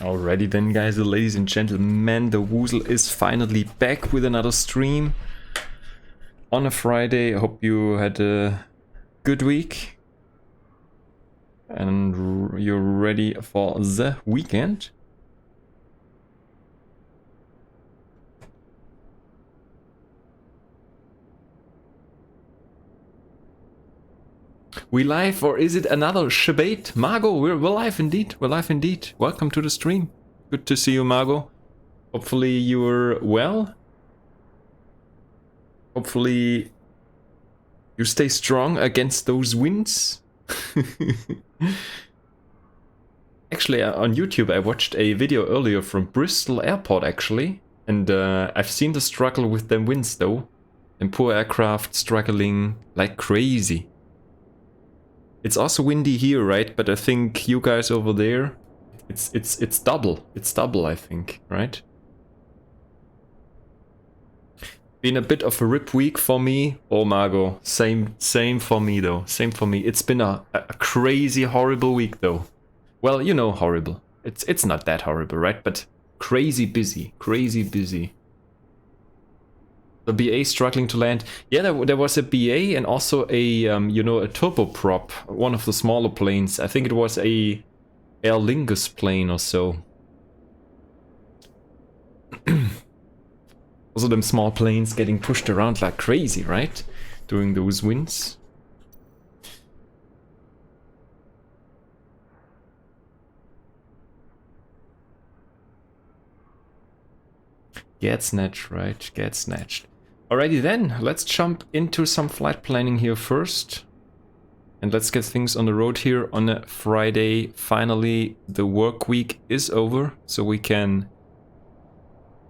Alrighty then, guys, ladies and gentlemen, the Woozle is finally back with another stream on a Friday. I hope you had a good week and you're ready for the weekend. We live, or is it another Shabbat? Margot, we're live indeed. We're live indeed. Welcome to the stream. Good to see you, Margot. Hopefully you're well. Hopefully you stay strong against those winds. Actually, on YouTube I watched a video earlier from Bristol Airport actually. And I've seen the struggle with them winds though. And poor aircraft struggling like crazy. It's also windy here, right? But I think you guys over there, it's double. It's double, I think, right? Been a bit of a rip week for me. Oh, Margot, same for me though. Same for me. It's been a crazy, horrible week though. Well, you know, horrible. It's not that horrible, right? But crazy busy, crazy busy. The BA struggling to land. Yeah, there was a BA and also a, you know, a turboprop, one of the smaller planes. I think it was a Aer Lingus plane or so. Also them small planes getting pushed around like crazy, right? During those winds. Get snatched, right? Get snatched. Alrighty then, let's jump into some flight planning here first. And let's get things on the road here on a Friday. Finally, the work week is over, so we can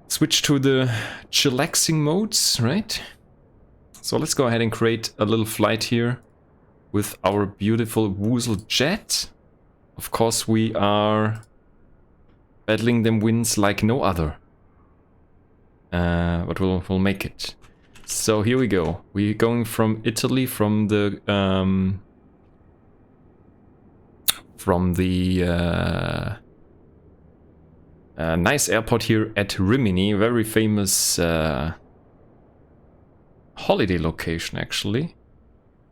switch to the chillaxing modes, right? So let's go ahead and create a little flight here with our beautiful WooselJet. Of course, we are battling them winds like no other. But we'll make it. So here we go. We're going from Italy, from the nice airport here at Rimini, very famous holiday location actually.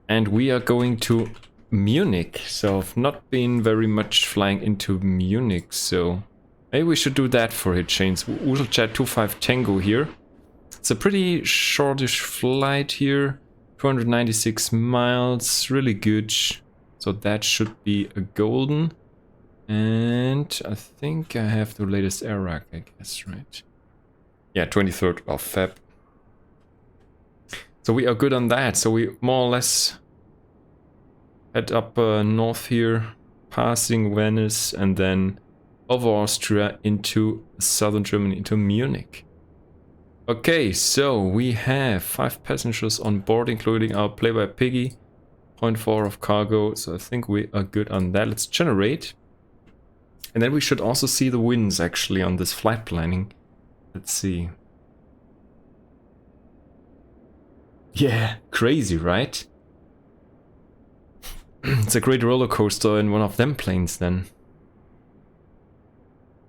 And we are going to Munich. So I've not been very much flying into Munich, so maybe we should do that for a change. WooselJet 25 Tango here. It's a pretty shortish flight here, 296 miles, really good. So that should be a golden. And I think I have the latest air rack, I guess, right? Yeah, 23rd of Feb. So we are good on that. So we more or less head up north here, passing Venice, and then over Austria into southern Germany, into Munich. Okay, so we have 5 passengers on board, including our Playboy Piggy, 0.4 of cargo, so I think we are good on that. Let's generate. And then we should also see the winds actually on this flight planning. Let's see. Yeah, crazy, right? It's a great roller coaster in one of them planes then.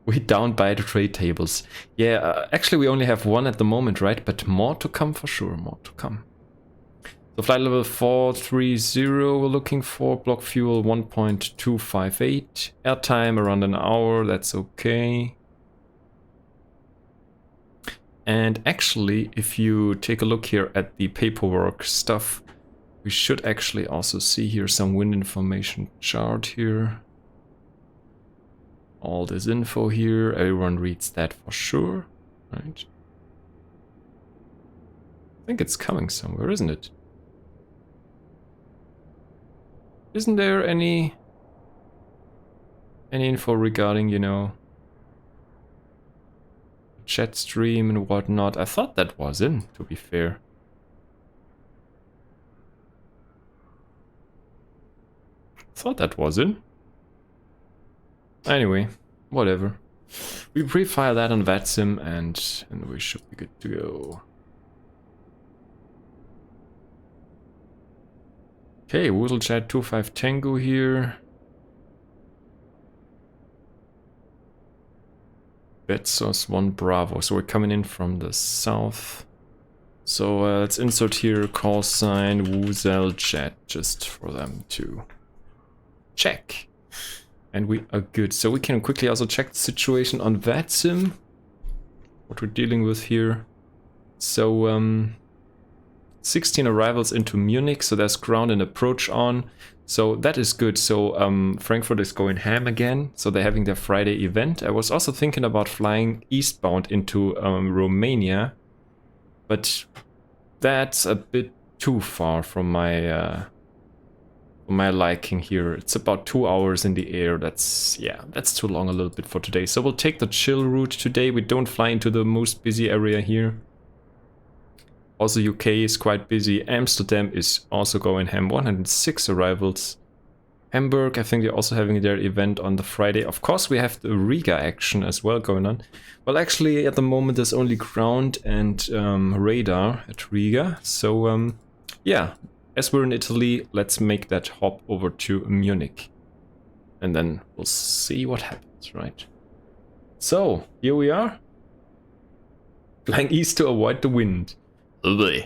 We down by the trade tables. Yeah, actually we only have one at the moment, right? But more to come for sure, more to come. So flight level 430 we're looking for. Block fuel 1.258. Airtime around an hour, that's okay. And actually, if you take a look here at the paperwork stuff, we should actually also see here some wind information chart here. All this info here, everyone reads that for sure, right? I think it's coming somewhere, isn't it? Isn't there any info regarding, you know, chat stream and whatnot? I thought that was in, to be fair. Thought that was in. Anyway, whatever. We pre-fire that on VATSIM and we should be good to go. Okay, WooselJet 25 Tango here. Betsos 1 Bravo. So we're coming in from the south. So let's insert here call sign WooselJet just for them to check. And we are good. So we can quickly also check the situation on VATSIM. What we're dealing with here. So 16 arrivals into Munich. So there's ground and approach on. So that is good. So Frankfurt is going ham again. So they're having their Friday event. I was also thinking about flying eastbound into Romania. But that's a bit too far from my liking here. It's about 2 hours in the air. That's too long a little bit for today. So we'll take the chill route today. We don't fly into the most busy area here. Also UK is quite busy. Amsterdam is also going ham. 106 arrivals. Hamburg, I think they're also having their event on the Friday. Of course, we have the Riga action as well going on. Well, actually, at the moment, there's only ground and radar at Riga. So, yeah, as we're in Italy, let's make that hop over to Munich. And then we'll see what happens, right? So, here we are. Flying east to avoid the wind. Ugh.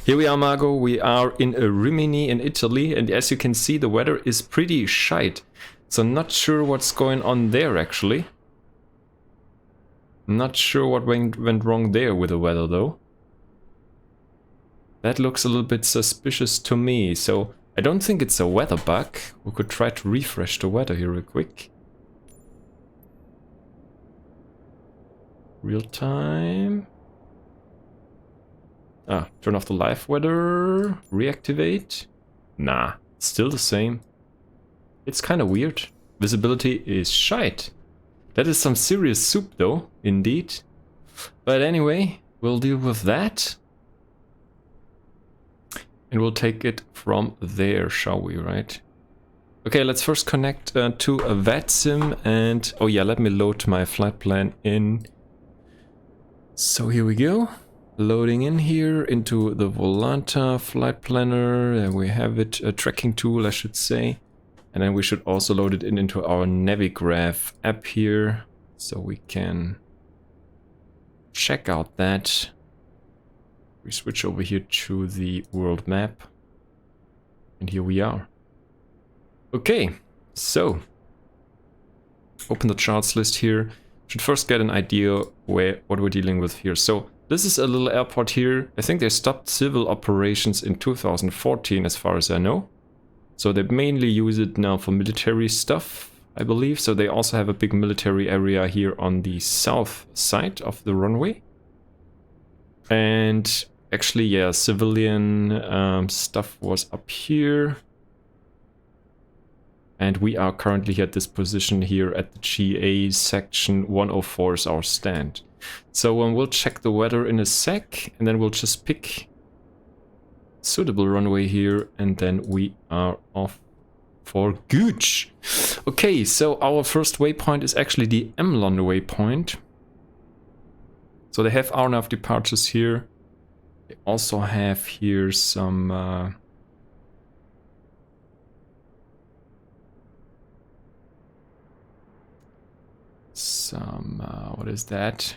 Here we are, Margot. We are in Rimini in Italy, and as you can see, the weather is pretty shite. So not sure what's going on there, actually. Not sure what went wrong there with the weather, though. That looks a little bit suspicious to me, so I don't think it's a weather bug. We could try to refresh the weather here real quick. Real time. Ah, turn off the live weather, reactivate. Nah, still the same. It's kind of weird. Visibility is shite. That is some serious soup though, indeed. But anyway, we'll deal with that. And we'll take it from there, shall we, right? Okay, let's first connect to a VATSIM and... Oh yeah, let me load my flight plan in. So here we go. Loading in here into the Volanta flight planner, and we have it, a tracking tool I should say, and then we should also load it into our Navigraph app here, so we can check out that. We switch over here to the world map, and here we are. Okay, so open the charts list here. Should first get an idea what we're dealing with here. So this is a little airport here. I think they stopped civil operations in 2014 as far as I know. So they mainly use it now for military stuff, I believe. So they also have a big military area here on the south side of the runway. And actually, yeah, civilian stuff was up here. And we are currently at this position here at the GA section 104 is our stand. So we'll check the weather in a sec, and then we'll just pick a suitable runway here, and then we are off for Gooch. Okay, so our first waypoint is actually the Emlon waypoint. So they have RNAV departures here. They also have here some... what is that?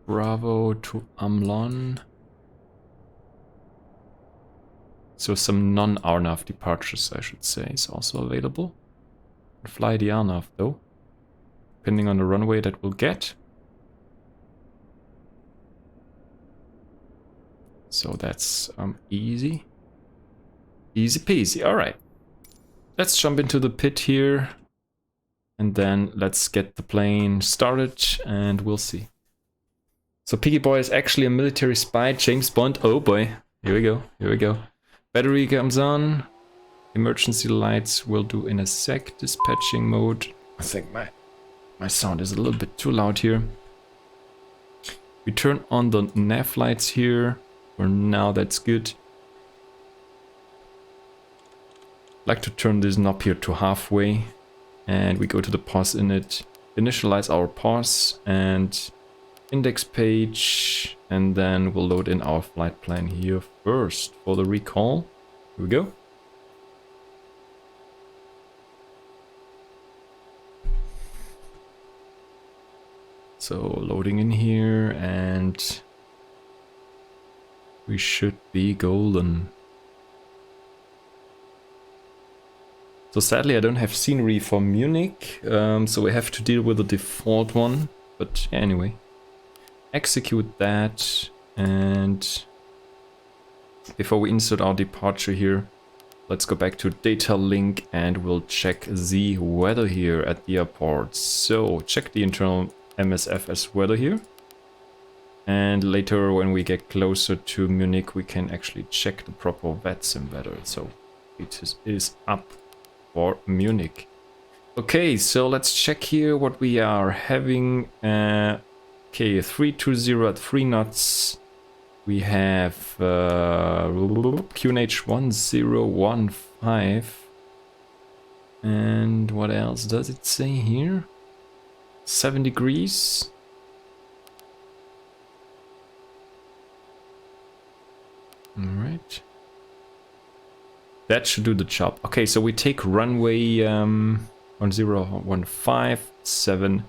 Bravo to Amlon. So some non-RNAV departures, I should say, is also available. Fly the RNAV though, depending on the runway that we'll get. So that's easy. Easy peasy, alright. Let's jump into the pit here. And then let's get the plane started and we'll see. So Piggy Boy is actually a military spy, James Bond. Oh boy, here we go, here we go. Battery comes on. Emergency lights will do in a sec. Dispatching mode. I think my sound is a little bit too loud here. We turn on the nav lights here. For now, that's good. Like to turn this knob here to halfway. And we go to the pause init. Initialize our pause and index page, and then we'll load in our flight plan here first for the recall. Here we go. So loading in here and we should be golden. So sadly I don't have scenery for Munich, so we have to deal with the default one. But anyway, execute that, and before we insert our departure here, let's go back to data link and we'll check the weather here at the airport. So check the internal MSFS weather here. And later when we get closer to Munich, we can actually check the proper VATSIM weather. So it is up for Munich. Okay, so let's check here what we are having. Okay, 320 at 3 knots. We have QNH 1015. And what else does it say here? 7 degrees. Alright. That should do the job. Okay, so we take runway 1015, 7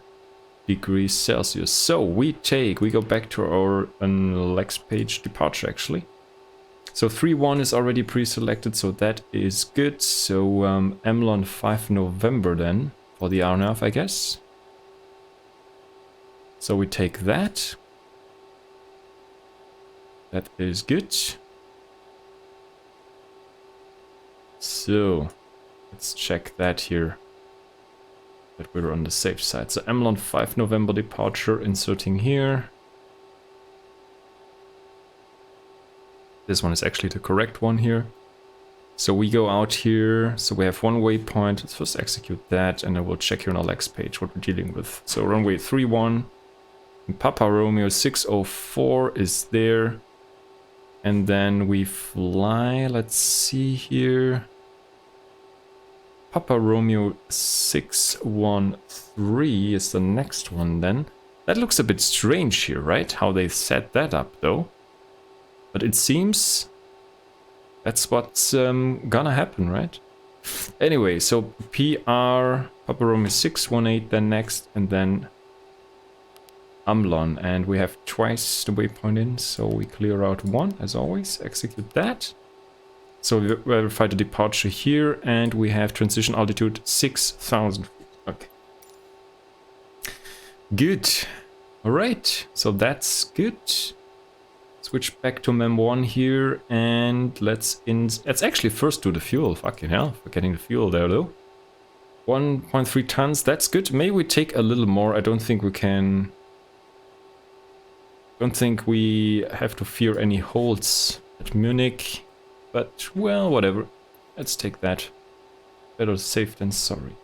degrees Celsius. So we go back to our next page departure actually. So 3-1 is already pre-selected, so that is good. So Emlon 5 November then for the RNAV, I guess. So we take that. That is good. So let's check that here, that we're on the safe side. So Emlon 5 November departure, inserting here. This one is actually the correct one here. So we go out here, so we have one waypoint. Let's first execute that and then we'll check here on our next page what we're dealing with. So runway 31, Papa Romeo 604 is there. And then we fly, let's see here. Papa Romeo 613 is the next one then. That looks a bit strange here, right? How they set that up though. But it seems that's what's gonna happen, right? Anyway, so PR, Papa Romeo 618 then next, and then Amlon, and we have twice the waypoint in, so we clear out one as always, execute that. So we verify the departure here, and we have transition altitude 6,000 feet. Okay. Good. Alright, so that's good. Switch back to MEM1 here, and let's actually first do the fuel. Fucking hell, we're getting the fuel there though. 1.3 tons, that's good. Maybe we take a little more. I don't think we can... Don't think we have to fear any holds at Munich, but well, whatever. Let's take that. Better safe than sorry.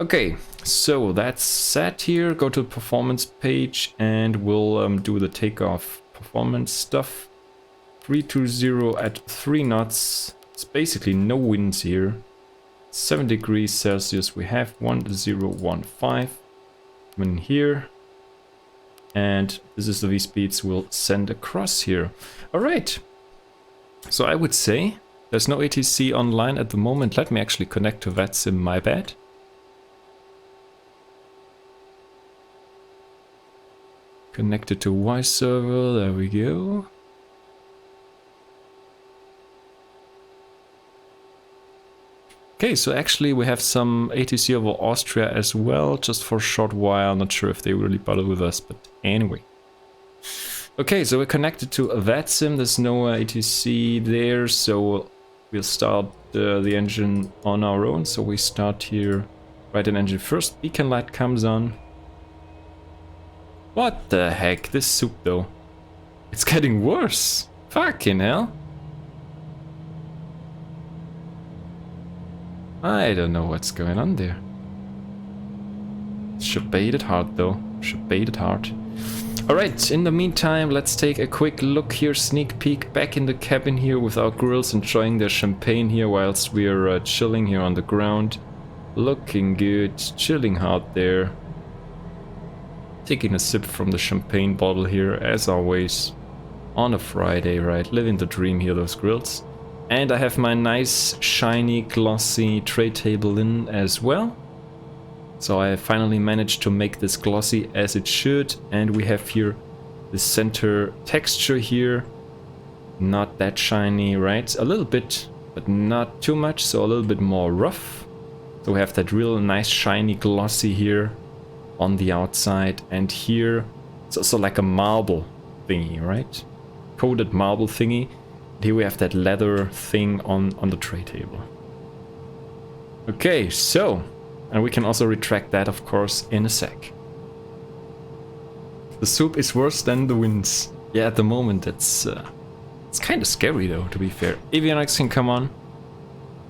Okay, so that's set here. Go to the performance page and we'll do the takeoff performance stuff. 320 at 3 knots. It's basically no winds here. 7 degrees Celsius. We have 1015. Come in here. And this is the V-speeds we'll send across here. Alright. So I would say there's no ATC online at the moment. Let me actually connect to VATSIM, my bad. Connected to Y server, there we go. Okay, so actually we have some ATC over Austria as well, just for a short while. Not sure if they really bother with us, but anyway. Okay, so we're connected to VATSIM. There's no ATC there, so we'll start the engine on our own. So we start here, right in engine first. Beacon light comes on. What the heck? This soup though. It's getting worse. Fucking hell. I don't know what's going on there. Should bait it hard though. Should bait it hard. Alright, in the meantime, let's take a quick look here, sneak peek back in the cabin here with our grills enjoying their champagne here whilst we're chilling here on the ground. Looking good, chilling hard there. Taking a sip from the champagne bottle here, as always. On a Friday, right? Living the dream here, those grills. And I have my nice, shiny, glossy tray table in as well. So I finally managed to make this glossy as it should, and we have here the center texture here. Not that shiny, right? A little bit, but not too much, so a little bit more rough. So we have that real nice shiny glossy here on the outside, and here it's also like a marble thingy, right? Coated marble thingy. And here we have that leather thing on the tray table. Okay, so, and we can also retract that, of course, in a sec. The soup is worse than the winds. Yeah, at the moment it's kind of scary though, to be fair. Avionics can come on.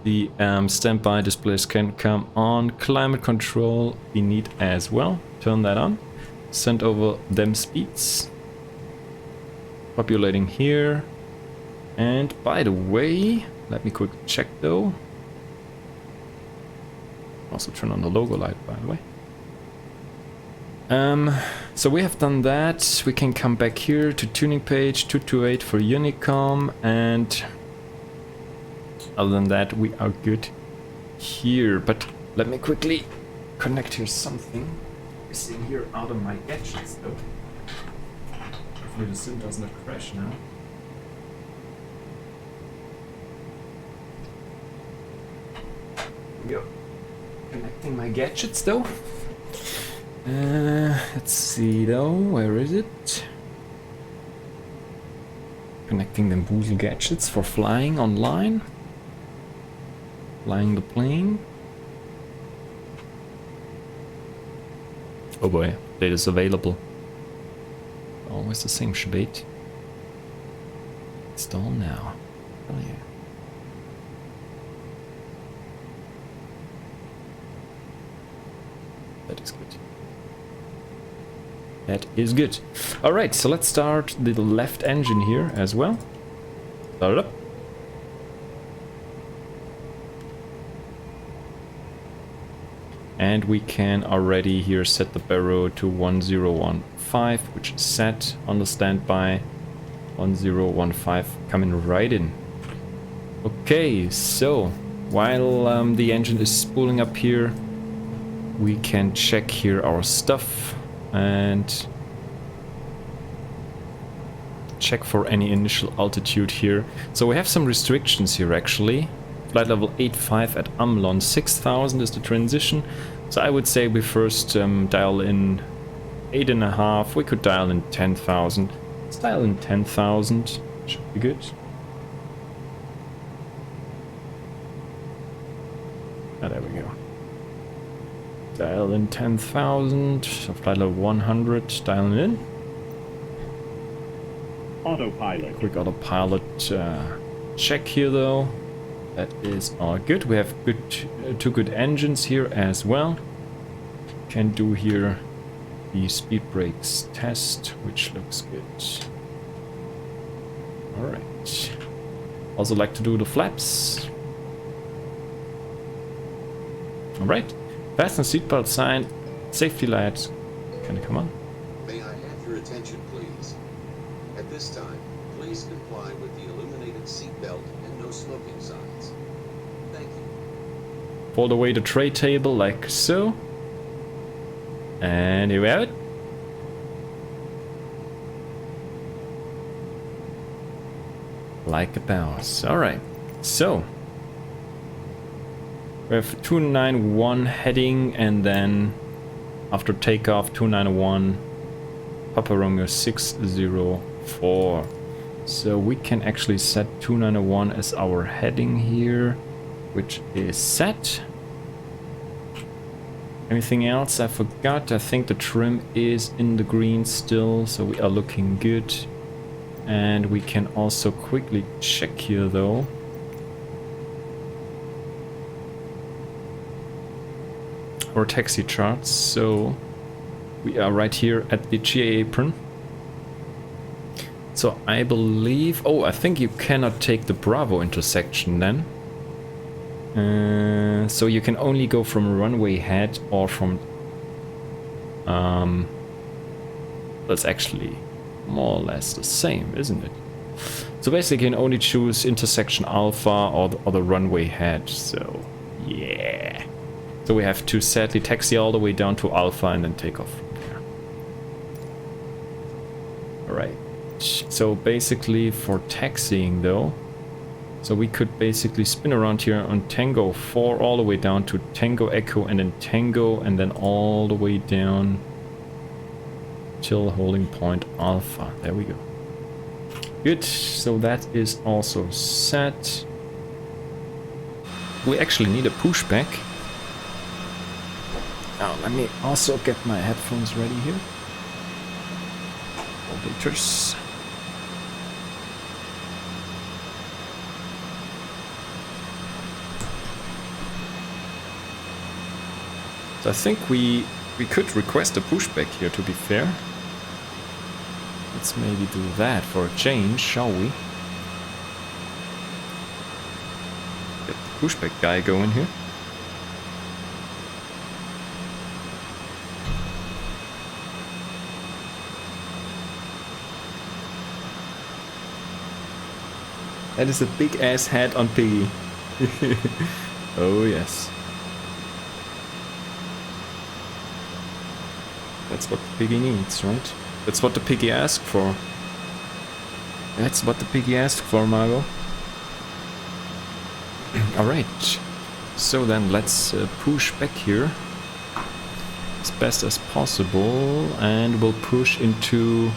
The standby displays can come on. Climate control we need as well. Turn that on. Send over them speeds. Populating here. And by the way, let me quick check though. Also turn on the logo light, by the way. So we have done that. We can come back here to tuning page 228 for Unicom, and other than that we are good here. But let me quickly connect here something. Missing here out of my gadgets though. Hopefully the sim does not crash now. Here we go. Connecting my gadgets though. Let's see though, where is it? Connecting them Woozle gadgets for flying online. Flying the plane. Oh boy, data is available. Always the same shebate. Install now. Oh yeah. That is good. That is good. Alright, so let's start the left engine here as well. Start it up. And we can already here set the barrow to 1015, which is set on the standby. 1015 coming right in. Okay, so while the engine is spooling up here, we can check here our stuff and check for any initial altitude here. So we have some restrictions here actually. Flight level 85 at Amlon, 6000 is the transition. So I would say we first dial in 8.5, we could dial in 10,000. Let's dial in 10,000, should be good. Ah, there we go. Dial in 10,000, so flight level 100, dialing in. Autopilot. Quick autopilot check here though. That is all good. We have two good engines here as well. Can do here the speed brakes test, which looks good. Alright. Also like to do the flaps. Alright. Fasten seatbelt sign, safety lights. Can it come on? May I have your attention, please? At this time, please comply with the illuminated seatbelt and no smoking signs. Thank you. Fold away the tray table like so. And here we have it. Like a boss. Alright. So we have 291 heading, and then after takeoff 291 Papa Romeo 604. So we can actually set 291 as our heading here, which is set. Anything else I forgot? I think the trim is in the green still, so we are looking good. And we can also quickly check here though. Our taxi charts, so we are right here at the GA apron. So I believe, oh, I think you cannot take the Bravo intersection then. So you can only go from runway head or from that's actually more or less the same, isn't it? So basically you can only choose intersection alpha or the runway head, so yeah. So we have to sadly taxi all the way down to Alpha and then take off from there. Alright. So basically for taxiing though, so we could basically spin around here on Tango 4 all the way down to Tango Echo and then Tango and then all the way down till holding point Alpha. There we go. Good, so that is also set. We actually need a pushback. Now let me also get my headphones ready here. Voltators. So I think we could request a pushback here, to be fair. Let's maybe do that for a change, shall we? Get the pushback guy going here. That is a big ass hat on Piggy. Oh yes. That's what the Piggy needs, right? That's what the Piggy asked for. That's what the Piggy asked for, Margot. Alright. So then let's push back here as best as possible and we'll push into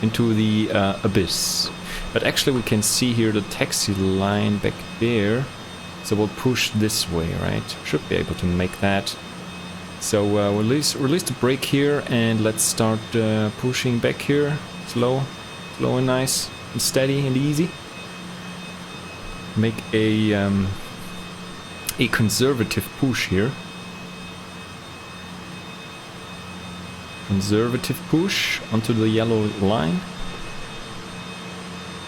the abyss. But actually we can see here the taxi line back there. So we'll push this way, right? Should be able to make that. So release the brake here and let's start pushing back here. Slow and nice and steady and easy. Make a conservative push here. Conservative push onto the yellow line.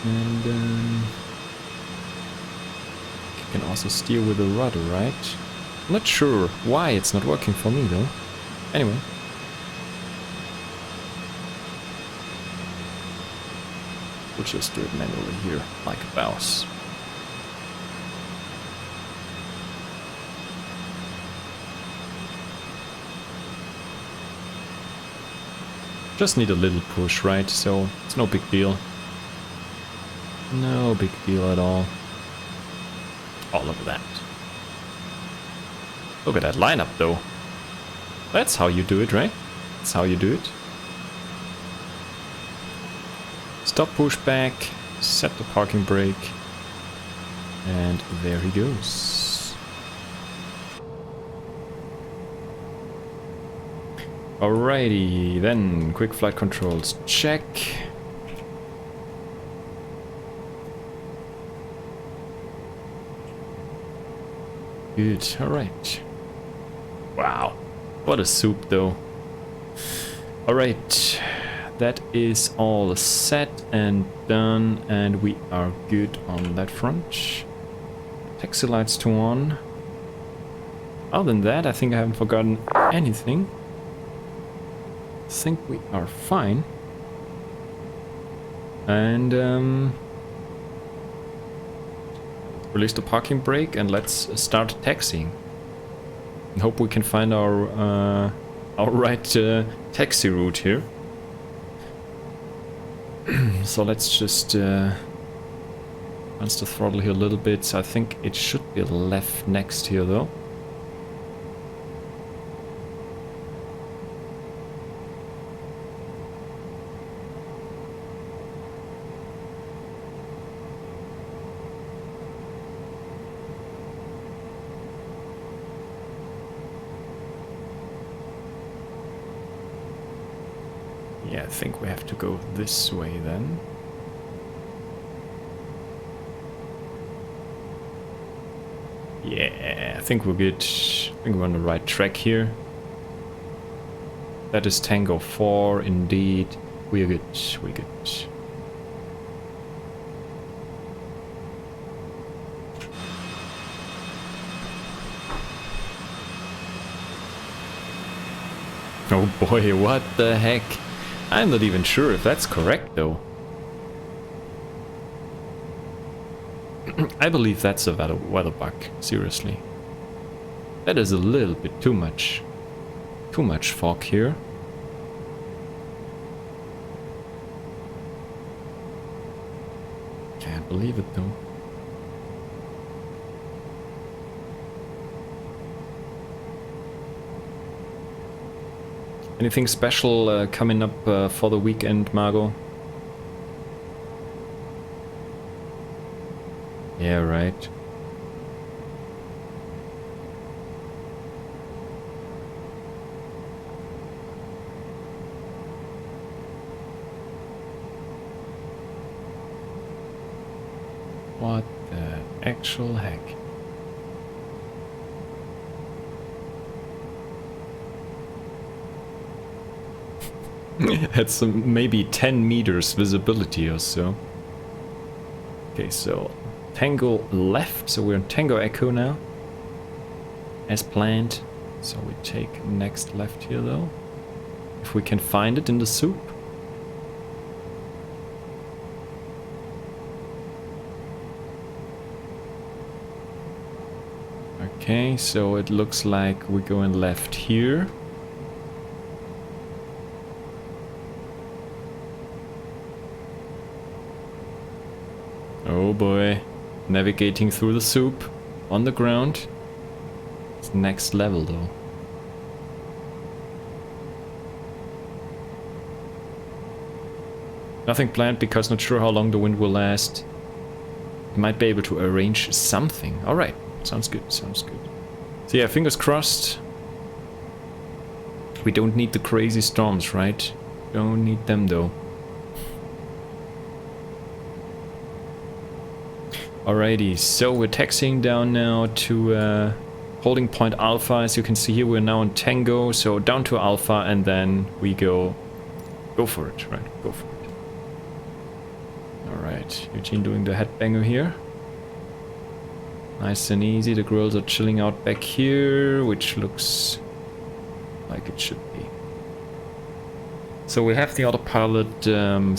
And you can also steer with the rudder, right? I'm not sure why it's not working for me though. Anyway. We'll just do it manually here, like a boss. Just need a little push, right? So it's no big deal. No big deal at all. All of that. Look at that lineup though. That's how you do it, right? That's how you do it. Stop pushback, set the parking brake, and there he goes. Alrighty, then quick flight controls check. Good, alright. Wow, what a soup though. Alright, that is all set and done and we are good on that front. Taxi lights to on. Other than that, I think I haven't forgotten anything. I think we are fine. And release the parking brake and let's start taxiing. And hope we can find our right taxi route here. So let's just advance the throttle here a little bit. So I think it should be left next here though. Yeah, I think we have to go this way then. Yeah, I think we're good. I think we're on the right track here. That is Tango 4, indeed. We're good, we're good. Oh boy, what the heck? I'm not even sure if that's correct though. I believe that's a weather bug, seriously. That is a little bit too much. Too much fog here. Can't believe it though. Anything special coming up for the weekend, Margot? Yeah, right. What the actual heck? Had some maybe 10 meters visibility or so. Okay, so Tango left, so we're in Tango Echo now. As planned. So we take next left here though. If we can find it in the soup. Okay, so it looks like we're going left here. Oh boy, navigating through the soup on the ground. It's next level though. Nothing planned because not sure how long the wind will last. Might be able to arrange something. Alright, sounds good, sounds good. So yeah, fingers crossed. We don't need the crazy storms, right? Don't need them though. Alrighty, so we're taxiing down now to holding point Alpha. As you can see here, we're now in Tango, so down to Alpha, and then we go for it, right? Go for it. Alright, Eugene doing the headbanger here. Nice and easy. The girls are chilling out back here, which looks like it should be. So we have the autopilot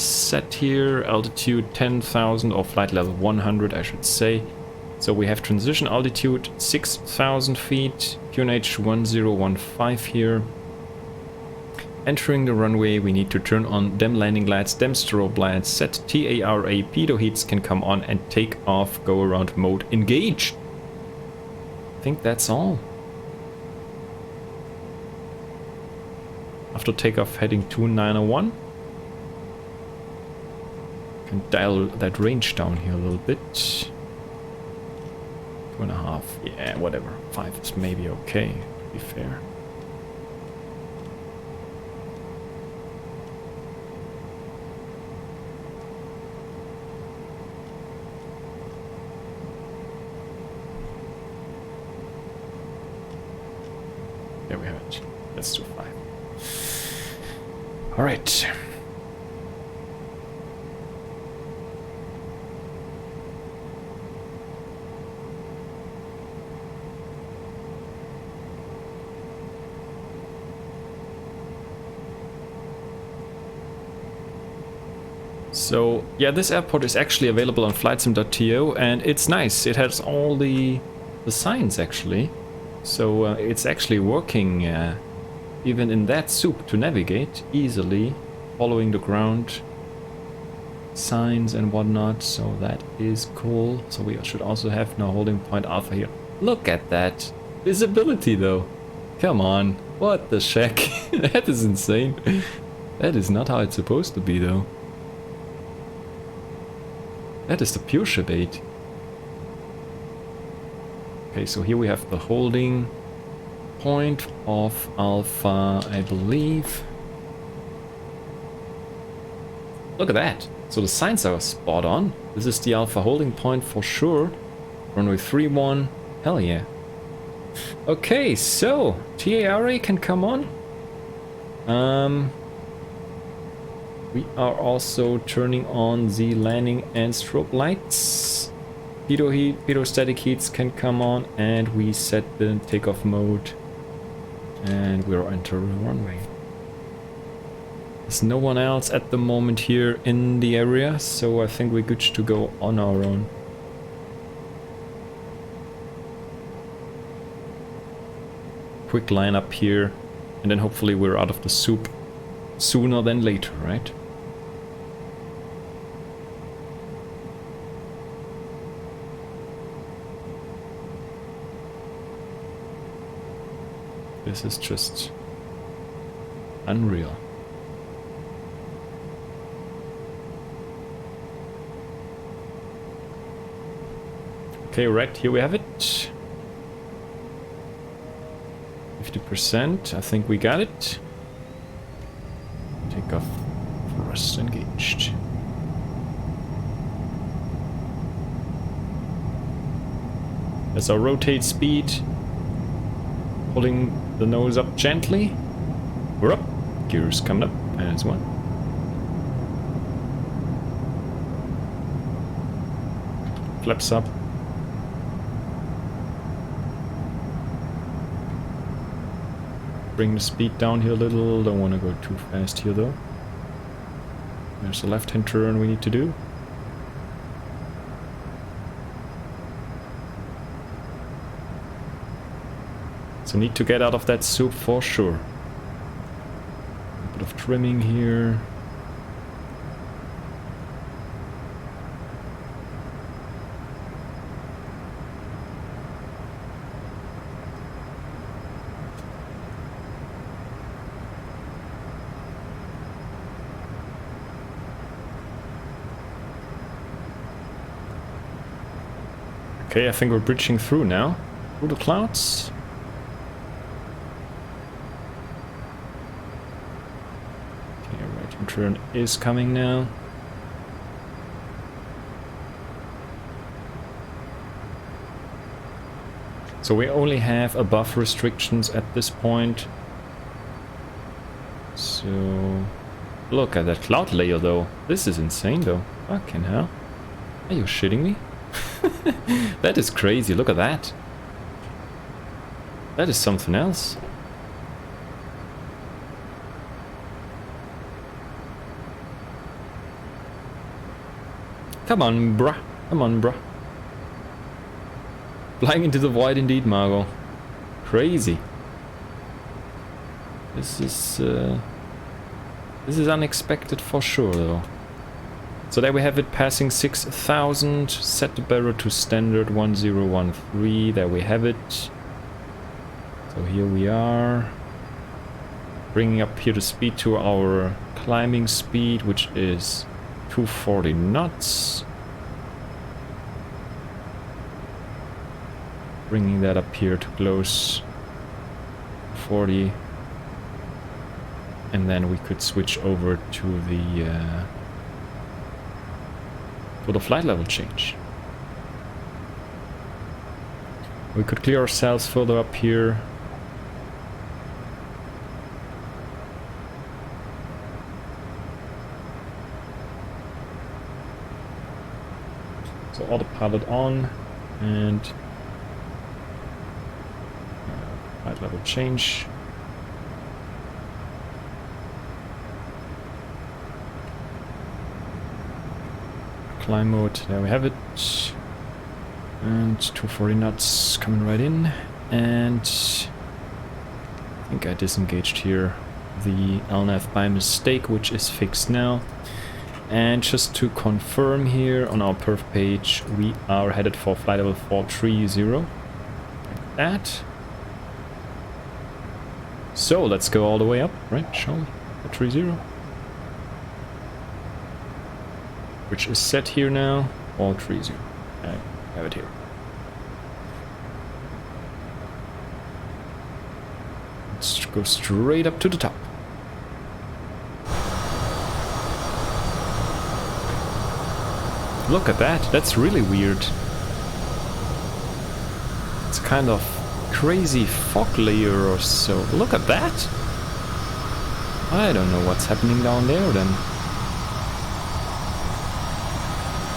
set here, altitude 10,000 or flight level 100 I should say. So we have transition altitude 6,000 feet, QNH 1015 here. Entering the runway we need to turn on dem landing lights, dem strobe lights, set TARA, pitot heats can come on, and take off, go around mode engaged. I think that's all. After takeoff, heading 2901. Can dial that range down here a little bit. 2.5, yeah, whatever. 5 is maybe okay, to be fair. There we have it. Let's do 5. All right. So yeah, this airport is actually available on flightsim.to, and it's nice. It has all the signs actually. So it's actually working even in that soup to navigate easily, following the ground signs and whatnot. So that is cool. So we should also have now holding point Alpha here. Look at that visibility though. Come on, what the heck? That is insane. That is not how it's supposed to be though. That is the pure shebate. Okay, so here we have the holding point of Alpha, I believe. Look at that. So the signs are spot on. This is the Alpha holding point for sure. Runway 31. Hell yeah. Okay, so TARA can come on. We are also turning on the landing and strobe lights. Pitot static heats can come on, and we set the takeoff mode, and we're entering the runway. There's no one else at the moment here in the area, so I think we're good to go on our own. quick line up here, and then hopefully we're out of the soup sooner than later, right? This is just unreal. Okay, right, here we have it. 50%, I think we got it. Takeoff thrust engaged. That's our rotate speed. Pulling the nose up gently. We're up. Gears coming up. And it's one. Flaps up. Bring the speed down here a little. Don't want to go too fast here though. There's a left-hand turn we need to do. So need to get out of that soup for sure. A bit of trimming here. Okay, I think we're bridging through now. Through the clouds. Okay, right-hand turn is coming now. So we only have above restrictions at this point. So look at that cloud layer though. This is insane though. Fucking hell. Are you shitting me? That is crazy, look at that. That is something else. Come on, bruh. Come on, bruh. Flying into the void indeed, Margot. Crazy. This is unexpected for sure, though. So there we have it, passing 6,000. Set the barrel to standard 1013. There we have it. So here we are. Bringing up here the speed to our climbing speed, which is 240 knots. Bringing that up here to close 40. And then we could switch over to the flight level change. We could clear ourselves further up here. So autopilot on and flight level change. Climb mode, there we have it. And 240 knots coming right in. And I think I disengaged here the LNAV by mistake, which is fixed now. And just to confirm here on our perf page, we are headed for flight level 430. Like that. So let's go all the way up, right? Shall we? 430. Which is set here now. 430. I have it here. Let's go straight up to the top. Look at that. That's really weird. It's kind of crazy fog layer or so. Look at that. I don't know what's happening down there then.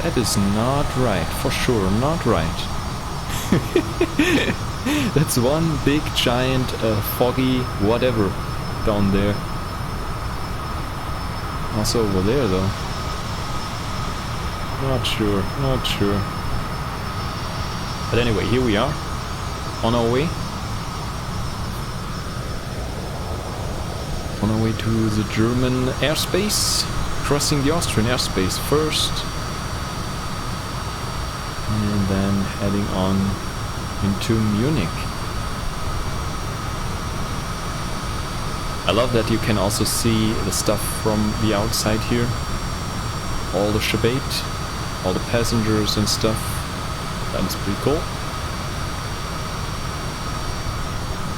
That is not right, for sure, not right. That's one big giant foggy whatever down there. Also over there though. Not sure, not sure. But anyway, here we are, on our way. on our way to the German airspace, crossing the Austrian airspace first, and then heading on into Munich. I love that you can also see the stuff from the outside here. All the shebate, all the passengers and stuff. That is pretty cool.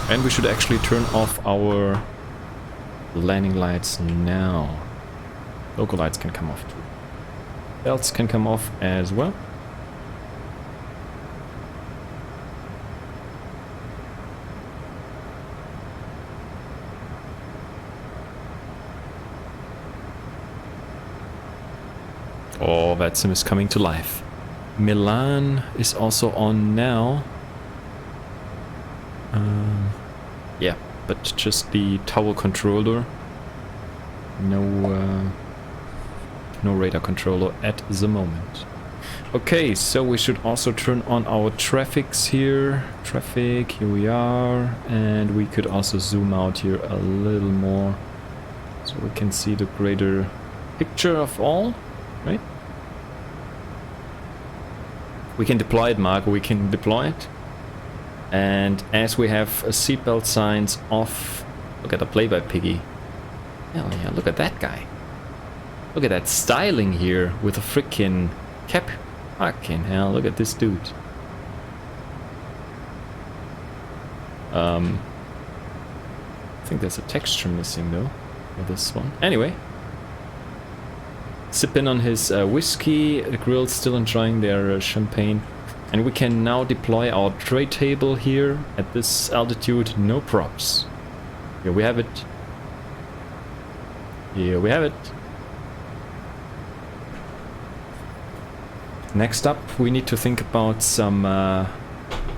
And we should actually turn off our landing lights now. Local lights can come off too. Belts can come off as well. Oh, VATSIM is coming to life. Milan is also on now. Yeah, but just the tower controller. No radar controller at the moment. Okay, so we should also turn on our traffics here. Traffic, here we are. And we could also zoom out here a little more, so we can see the greater picture of all, right? We can deploy it, Marco, we can deploy it. And as we have seatbelt signs off, look at the play-by piggy. Hell yeah, look at that guy. Look at that styling here with a freaking cap. Fucking hell, look at this dude. I think there's a texture missing though, for this one. Anyway. Sipping on his whiskey, the grill's still enjoying their champagne. And we can now deploy our tray table here at this altitude, no props. Here we have it. Here we have it. Next up, we need to think about some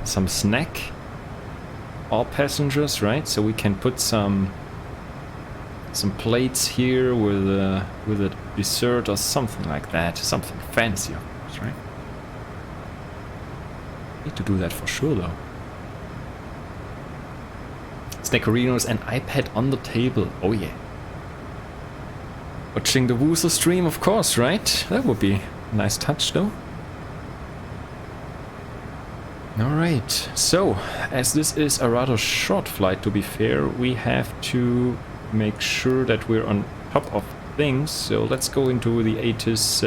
snack. All passengers, right? So we can put some plates here with a dessert or something like that. Something fancy, of course, right? Need to do that for sure, though. Snackerinos and iPad on the table. Oh yeah. Watching the Woosel stream, of course, right? That would be a nice touch, though. Alright, so, as this is a rather short flight, to be fair, we have to make sure that we're on top of things. So let's go into the ATIS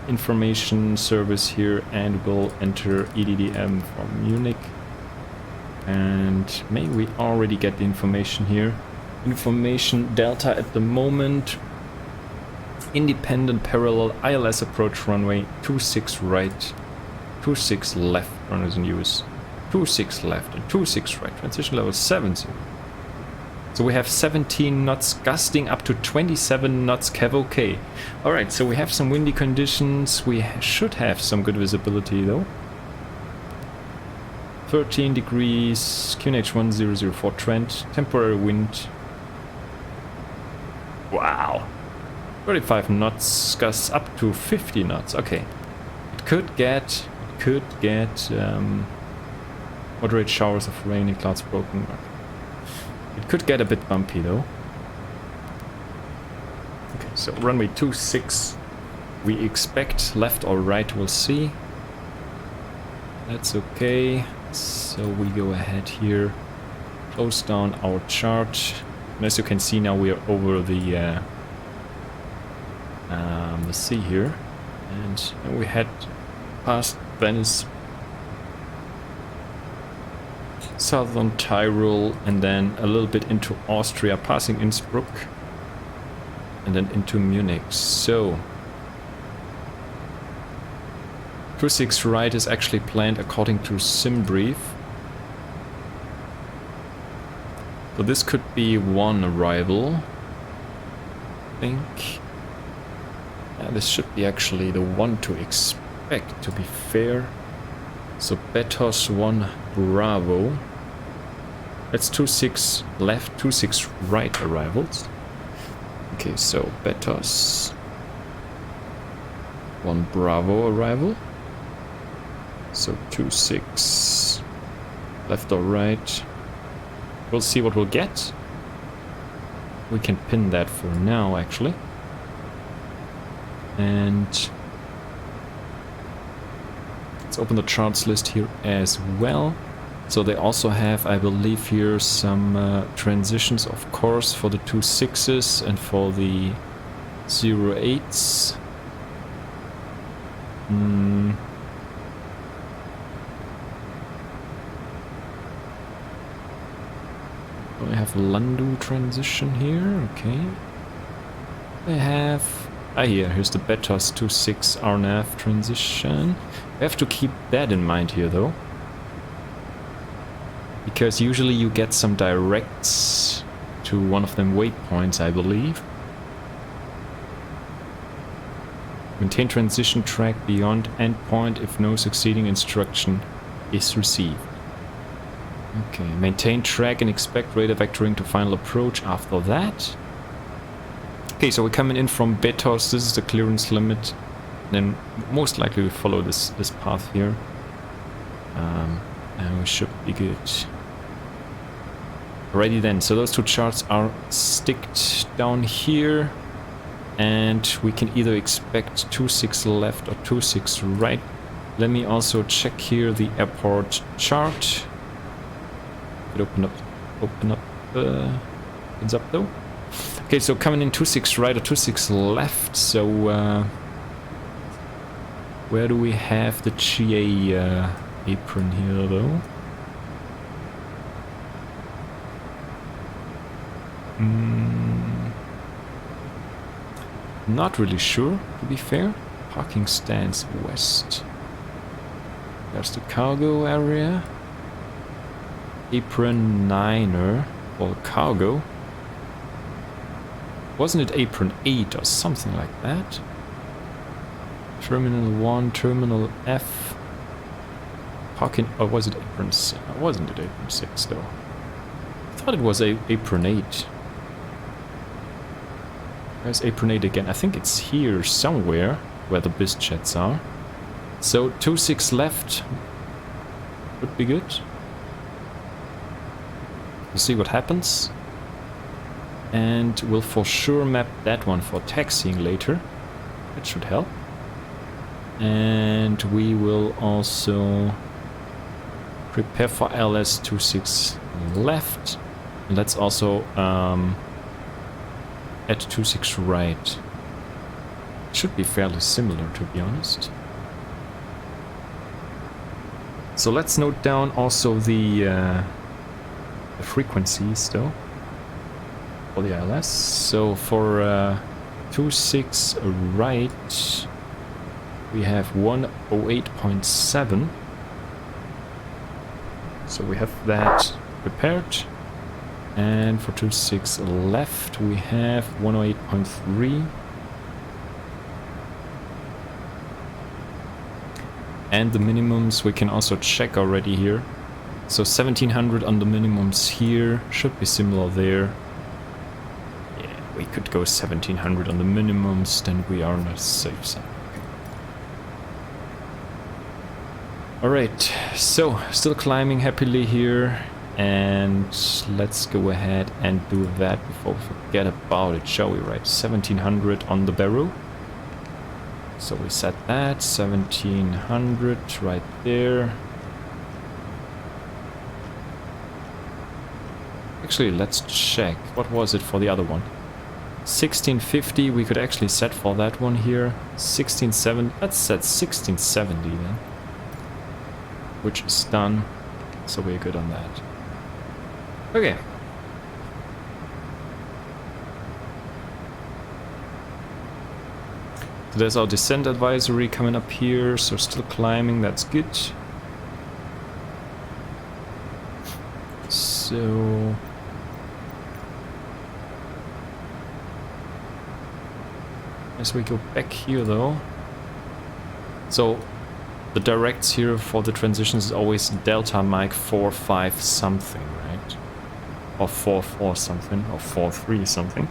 information service here and we'll enter EDDM from Munich. And may we already get the information here. Information Delta at the moment. Independent parallel ILS approach runway 26 right, 26 left, runners in use, 26 left and 26 right, transition level 70. So we have 17 knots gusting up to 27 knots cav okay. Alright, so we have some windy conditions, we should have some good visibility though. 13 degrees, QNH 1004 trend, temporary wind. Wow. 35 knots, gusts up to 50 knots. Okay. It could get moderate showers of rain and clouds broken. It could get a bit bumpy though. Okay, so runway 26. We expect left or right, we'll see. That's okay. So we go ahead here, close down our chart. And as you can see now, we are over the sea here, and we head past Venice, southern Tyrol, and then a little bit into Austria, passing Innsbruck, and then into Munich. So 26 right is actually planned according to SimBrief. So this could be one arrival, I think. Yeah, this should be actually the one to expect, to be fair. So Betos 1 Bravo. That's 26 left, 26 right arrivals. Okay, so Betos 1 Bravo arrival. So 26 left or right. We'll see what we'll get. We can pin that for now, actually. And let's open the charts list here as well. So they also have, I believe, here some transitions, of course, for the 2.6s and for the 0.8s. We have a Landu transition here, okay. They have... here's the Betos 2.6 RNAV transition. We have to keep that in mind here, though. Because usually you get some directs to one of them waypoints, I believe. Maintain transition track beyond endpoint if no succeeding instruction is received. Okay, maintain track and expect radar vectoring to final approach after that. Okay, so we're coming in from Betos, this is the clearance limit. Then most likely we follow this path here. And we should be good. Alrighty then, so those two charts are sticked down here. And we can either expect 2.6 left or 2.6 right. Let me also check here the airport chart. Open up, heads up though. Okay, so coming in 2.6 right or 2.6 left, so where do we have the GA apron here though? Not really sure, to be fair. Parking stands west. There's the cargo area. Apron 9er, or cargo. Wasn't it apron 8 or something like that? Terminal 1, terminal F. Parking, or was it apron 6? Wasn't it apron 6 though? I thought it was apron 8. Where's apron 8 again? I think it's here somewhere where the BizJets are. So 2.6 left would be good. We'll see what happens. And we'll for sure map that one for taxiing later. That should help. And we will also prepare for LS 2.6 left. And let's also at 2.6 right. Should be fairly similar, to be honest. So let's note down also the frequencies though for the ILS. So for 2.6 right we have 108.7. So we have that prepared. And for 2.6 left we have 108.3. And the minimums we can also check already here. So 1700 on the minimums here, should be similar there. Yeah, we could go 1700 on the minimums, then we are on a safe side. Alright, so still climbing happily here. And let's go ahead and do that before we forget about it, shall we? Right, 1700 on the barrel. So we set that, 1700 right there. Actually, let's check. What was it for the other one? 1650 we could actually set for that one here. 1670, let's set 1670 then. Which is done, so we're good on that. Okay. So there's our descent advisory coming up here, so still climbing, that's good. So as we go back here though, so the directs here for the transitions is always Delta Mike 4-5 something, right? Or 4-4 something, or 4-3 something.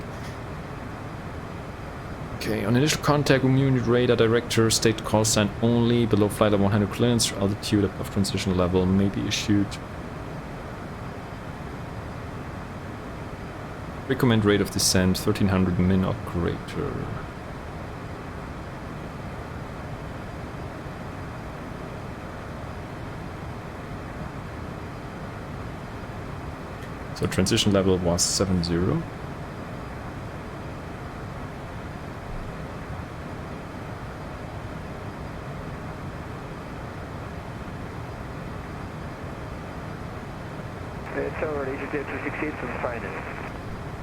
Okay, on initial contact with Munich radar director, state call sign only, below flight at 100 clearance, altitude above transition level may be issued. Recommend rate of descent 1300 min or greater. So transition level was 7-0. It's already EasyJet 268 and final.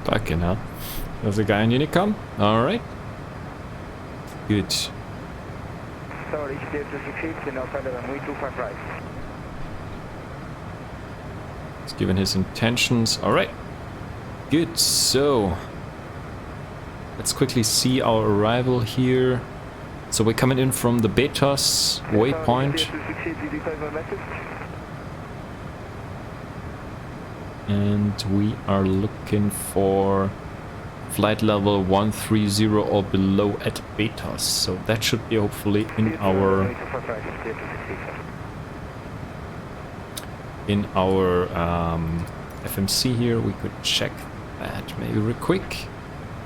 Fucking hell. There's a guy in Unicom. Alright. Good. Sorry, EasyJet 268 and outside of runway 25 right. He's given his intentions. Alright. Good. So let's quickly see our arrival here. So we're coming in from the Betas waypoint. And we are looking for flight level 130 or below at Betas. So that should be hopefully in our FMC here. We could check that maybe real quick.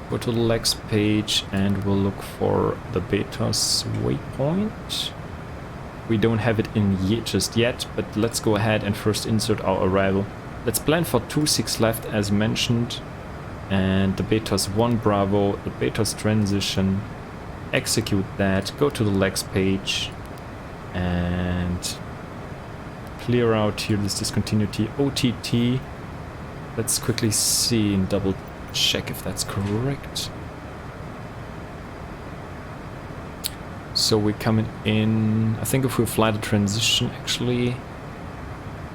Go to the legs page and we'll look for the Betas waypoint. We don't have it in just yet, but let's go ahead and first insert our arrival. Let's plan for 26 left as mentioned, and the Betas 1 Bravo, the Betas transition, execute that, go to the legs page and clear out here this discontinuity OTT. Let's quickly see and double check if that's correct. So we're coming in, I think if we fly the transition actually,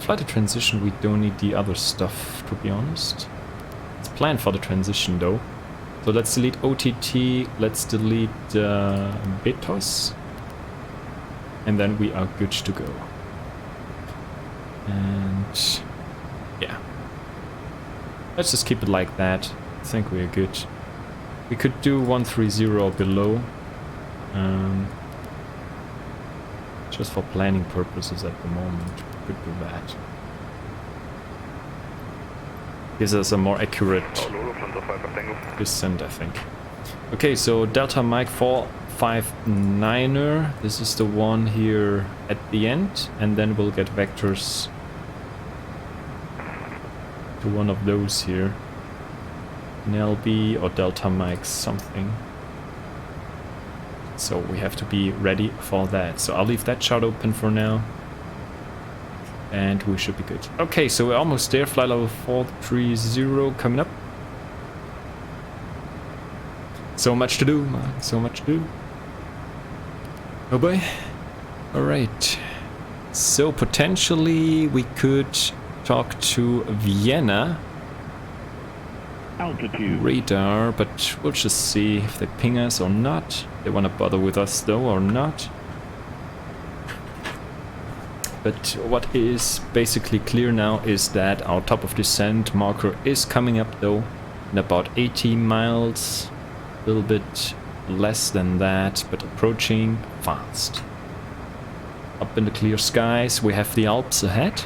fly the transition we don't need the other stuff to be honest. Let's plan for the transition though. So let's delete OTT, let's delete Betas, and then we are good to go. And yeah, let's just keep it like that. I think we are good. We could do 130 or below, just for planning purposes at the moment. We could do that. Gives us a more accurate descent, I think. Okay, so Delta Mike 459er. This is the one here at the end, and then we'll get vectors to one of those here. NLB or Delta Mike something. So we have to be ready for that. So I'll leave that chart open for now. And we should be good. Okay, so we're almost there. Flight level 430 coming up. So much to do, man. So much to do. Oh boy. Alright. So potentially we could talk to Vienna. Altitude. Radar, but we'll just see if they ping us or not. They want to bother with us though or not. But what is basically clear now is that our top of descent marker is coming up though in about 80 miles, a little bit less than that, but approaching fast. Up in the clear skies we have the Alps ahead.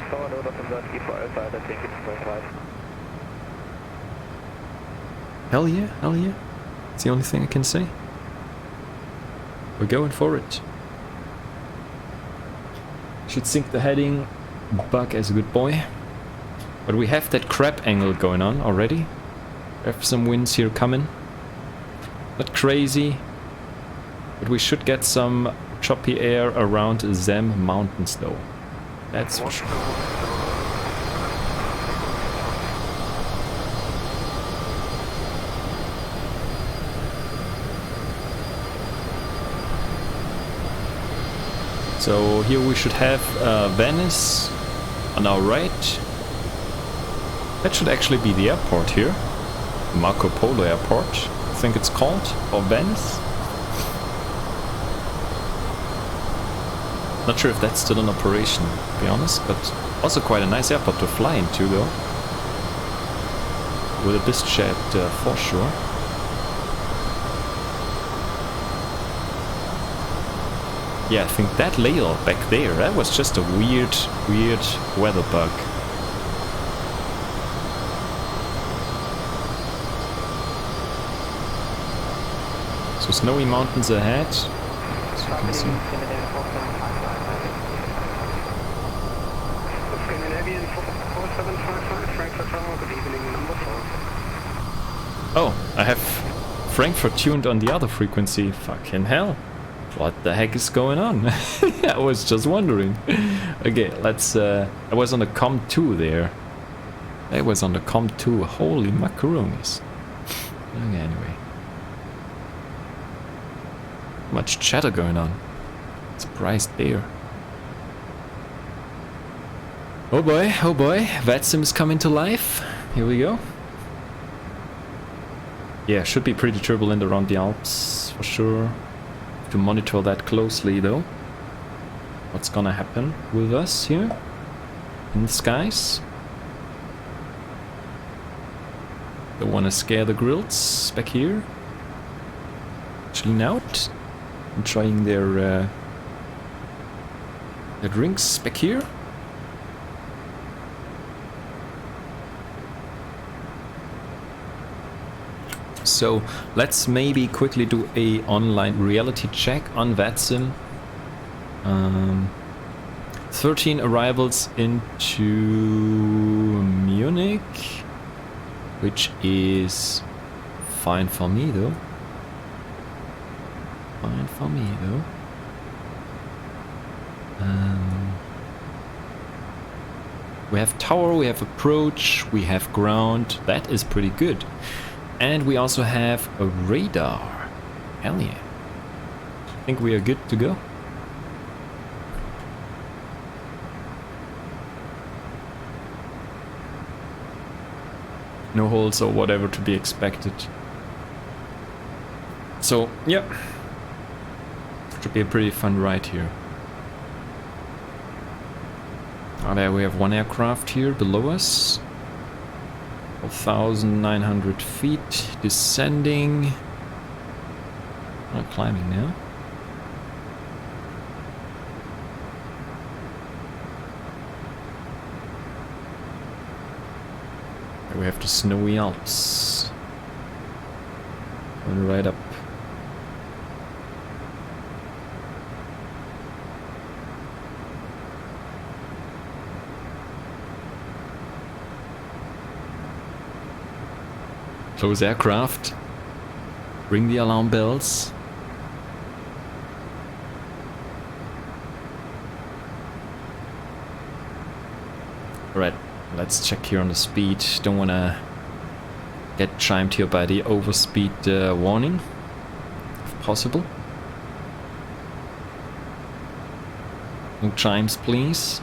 Hell yeah, hell yeah. It's the only thing I can say. We're going for it. Should sink the heading. Buck as a good boy. But we have that crab angle going on already. We have some winds here coming. Not crazy. But we should get some choppy air around Zem Mountains though. That's for sure. So here we should have Venice on our right. That should actually be the airport here. Marco Polo Airport, I think it's called, or Venice. Not sure if that's still in operation, to be honest, but also quite a nice airport to fly into though. With a BizJet for sure. Yeah, I think that ladle back there, that was just a weird weather bug. So snowy mountains ahead, as you can see. Scandinavian 4755, Frankfurt Tower, good evening, number 4. Oh, I have Frankfurt tuned on the other frequency. Fucking hell. What the heck is going on? I was just wondering. Okay, let's... I was on the COM2 there. I was on the COM2. Holy macaronis. Okay, anyway. Much chatter going on. Surprised there. Oh boy, VATSIM is coming to life. Here we go. Yeah, should be pretty turbulent around the Alps, for sure. To monitor that closely though. What's gonna happen with us here in the skies? Don't wanna scare the grills back here. Chilling out. Enjoying their drinks back here. So let's maybe quickly do a online reality check on VATSIM. 13 arrivals into Munich, which is fine for me though. Fine for me though. We have tower, we have approach, we have ground. That is pretty good. And we also have a radar. Hell yeah. I think we are good to go. No holes or whatever to be expected. So, yeah. Should be a pretty fun ride here. Oh, there we have one aircraft here below us. 1,900 feet, descending. Not climbing now. There we have the snowy Alps. Going right up. Close aircraft. Ring the alarm bells. Alright, let's check here on the speed. Don't wanna get chimed here by the overspeed warning, if possible. No chimes, please.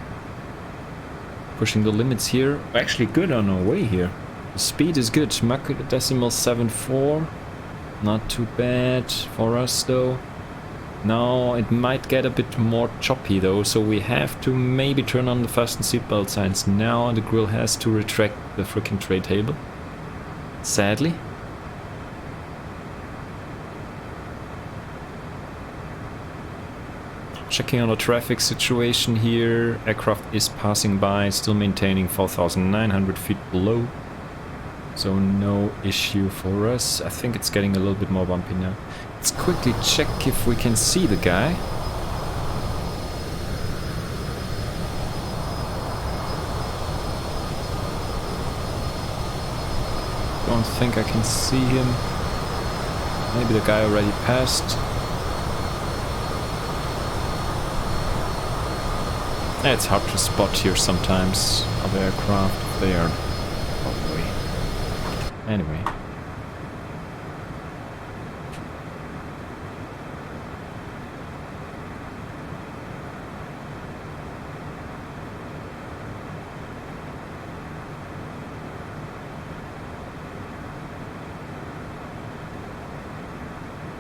Pushing the limits here. We're actually good on our way here. The speed is good. Mach decimal 7.4. Not too bad for us though. Now it might get a bit more choppy though, so we have to maybe turn on the fasten seatbelt signs now. The grill has to retract the freaking tray table. Sadly. Checking on the traffic situation here. Aircraft is passing by, still maintaining 4,900 feet below. So no issue for us. I think it's getting a little bit more bumpy now. Let's quickly check if we can see the guy. Don't think I can see him. Maybe the guy already passed. It's hard to spot here sometimes. Other aircraft, they are probably... Anyway.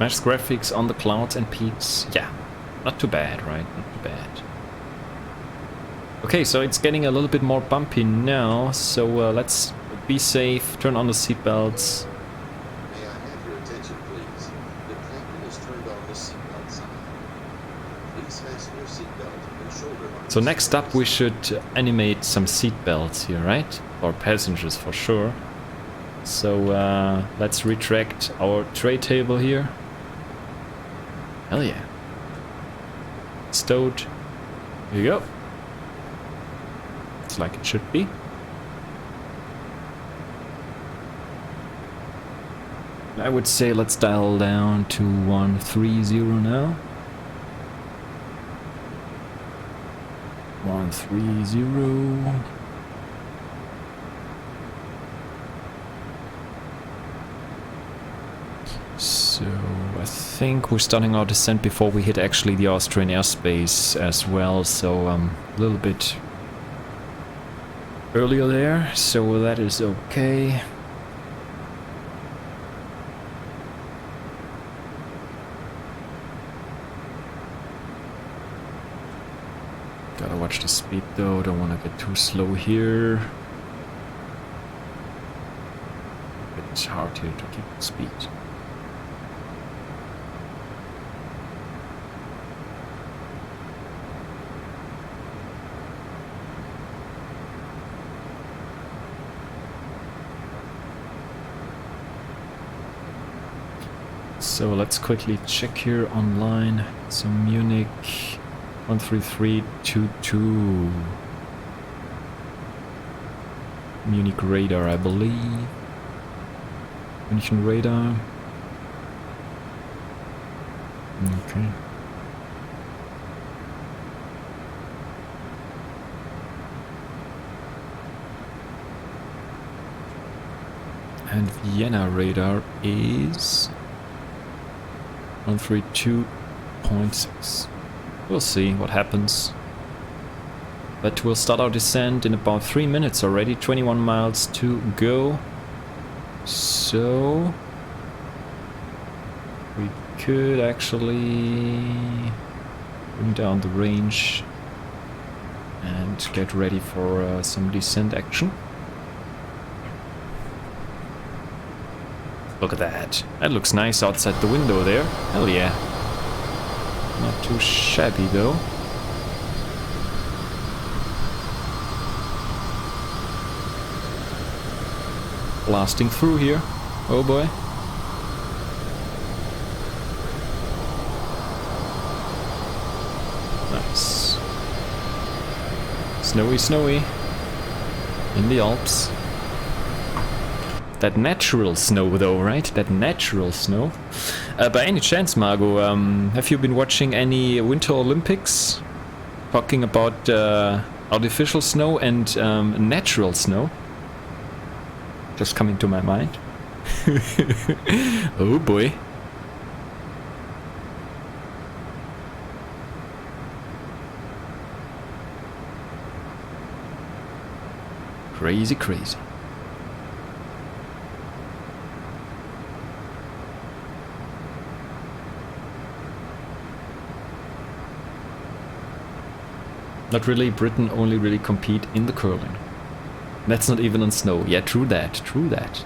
Nice graphics on the clouds and peaks. Yeah, not too bad, right? Not too bad. Okay, so it's getting a little bit more bumpy now, so let's be safe, turn on the seatbelts. May I have your attention, please? The captain has turned on the seatbelt sign. Please fasten your seatbelt and shoulder harness. So next up we should animate some seatbelts here, right? For passengers for sure. So let's retract our tray table here. Hell yeah. Stowed. Here you go. It's like it should be. I would say let's dial down to 130 now. 130. So I think we're starting our descent before we hit actually the Austrian airspace as well, so a little bit earlier there, so that is okay. Gotta watch the speed though, don't want to get too slow here. It's hard here to keep the speed. So let's quickly check here online. So Munich 13322. Munich radar, I believe. Munich radar. Okay. And Vienna radar is 132.6. We'll see what happens. But we'll start our descent in about 3 minutes already. 21 miles to go. So we could actually bring down the range and get ready for some descent action. Look at that. That looks nice outside the window there. Hell yeah. Not too shabby though. Blasting through here. Oh boy. Nice. Snowy, snowy. In the Alps. That natural snow though, right? That natural snow. By any chance, Margot, have you been watching any Winter Olympics? Talking about artificial snow and natural snow? Just coming to my mind. Oh boy. Crazy, crazy. Not really, Britain only really compete in the curling. That's not even on snow. Yeah, true that, true that.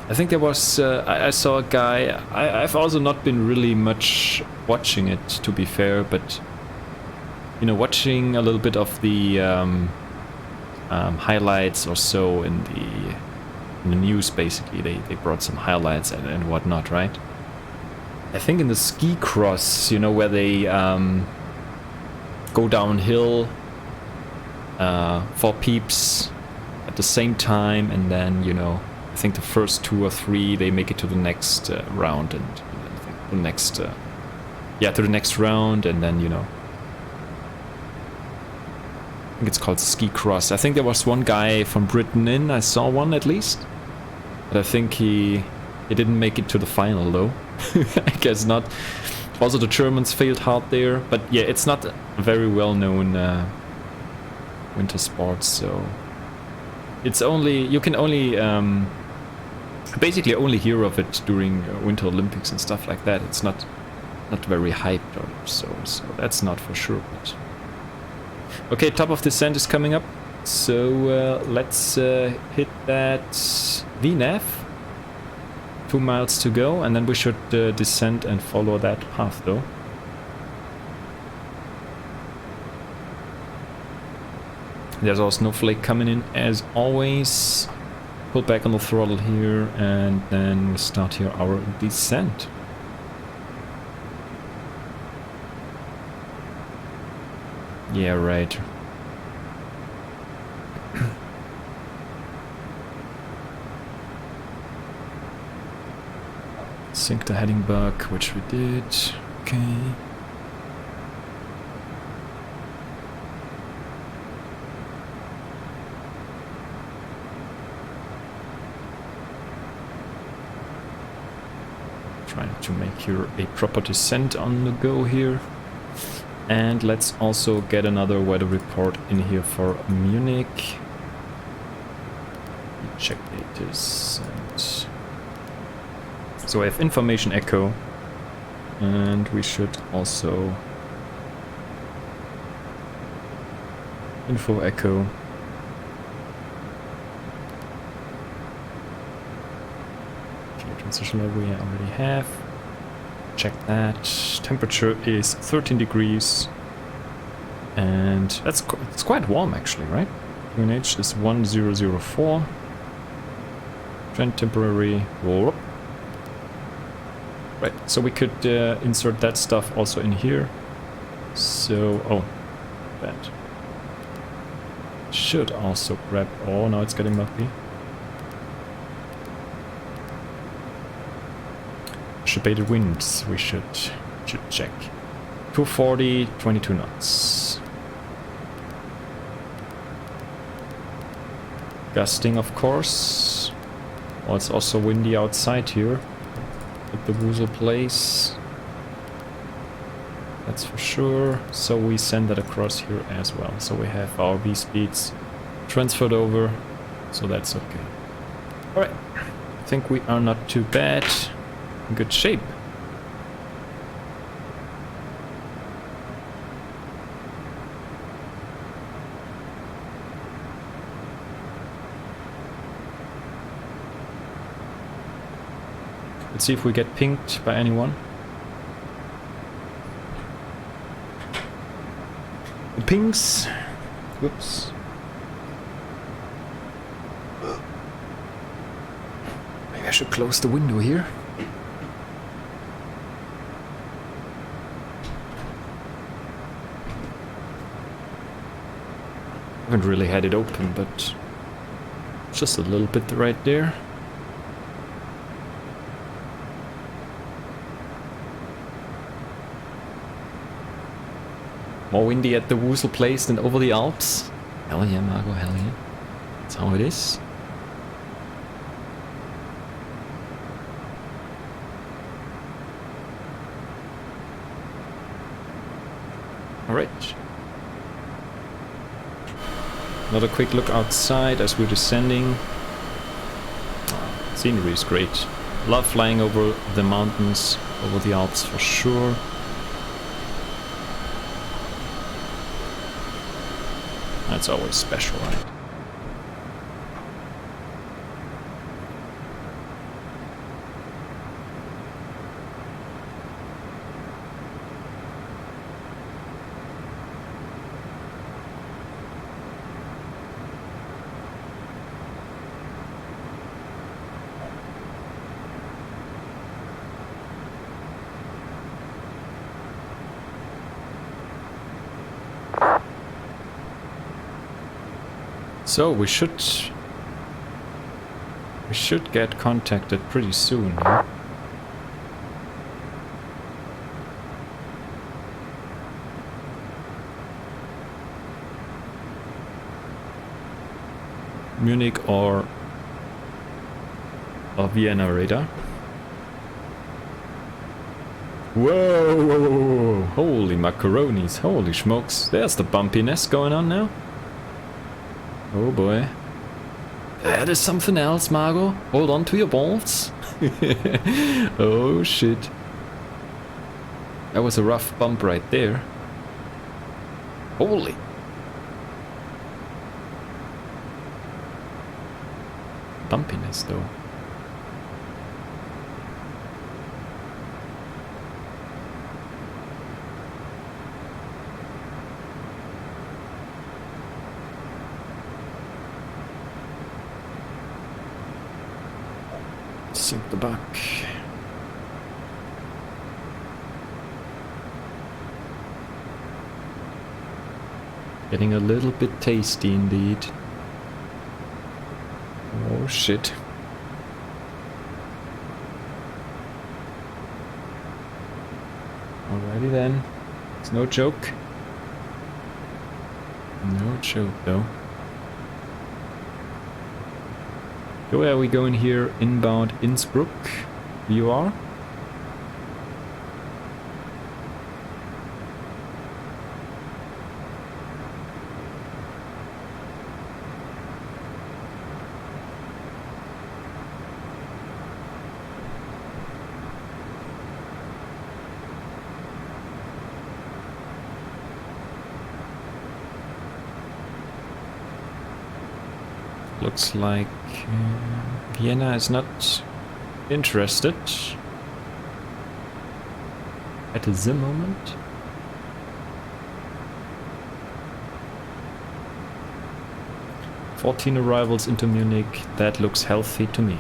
I think there was, I saw a guy, I've also not been really much watching it, to be fair, but, you know, watching a little bit of the highlights or so in the news, basically. They brought some highlights and whatnot, right? I think in the ski cross, you know, where they go downhill 4 peeps at the same time, and then, you know, I think the first 2 or 3 they make it to the next round, and I think the next yeah, to the next round, and then, you know, I think it's called ski cross. I think there was one guy from Britain in, I saw one at least, but I think he didn't make it to the final though. I guess not. Also the Germans failed hard there, but yeah, it's not a very well known winter sport, so it's only, you can only basically only hear of it during Winter Olympics and stuff like that. It's not very hyped or so that's not for sure. But okay, top of descent is coming up, so let's hit that VNAV. 2 miles to go, and then we should descend and follow that path though. There's our snowflake coming in as always. pull back on the throttle here, and then we start here our descent. Yeah, right. Sync the heading bug, which we did. Okay. Trying to make here a proper descent on the go here. And let's also get another weather report in here for Munich. Check latest. So we have information echo. And we should also info echo. Okay, transition level we already have. Check that. Temperature is 13 degrees. And it's quite warm actually, right? UNH is 1004. Trend temporary. Whoop. Right, so we could insert that stuff also in here. So, oh, that should also grab. Oh, now it's getting mucky. Dissipated winds, we should check. 240, 22 knots. Gusting, of course. Oh, it's also windy outside here at the Woozle place. That's for sure. So we send that across here as well. So we have our V speeds transferred over. So that's okay. Alright. I think we are not too bad. In good shape. Let's see if we get pinged by anyone. The pings. Whoops. Maybe I should close the window here. Haven't really had it open, but just a little bit right there. More windy at the Woozle place than over the Alps. Hell yeah, Margot, hell yeah. That's how it is. Alright. Another quick look outside as we're descending. Scenery is great. Love flying over the mountains, over the Alps for sure. That's always special, right? So we should get contacted pretty soon. Yeah? Munich or Vienna radar. Whoa, whoa, whoa, whoa, holy macaronis, holy smokes. There's the bumpiness going on now. Oh boy. That is something else, Margot. Hold on to your balls. Oh shit. That was a rough bump right there. Holy. Bumpiness though. Sink the buck. Getting a little bit tasty indeed. Oh shit. Alrighty then. It's no joke. No joke though. So where are we going here? Inbound Innsbruck. You are? Looks like Vienna is not interested at the moment. "14 arrivals into Munich, that looks healthy to me."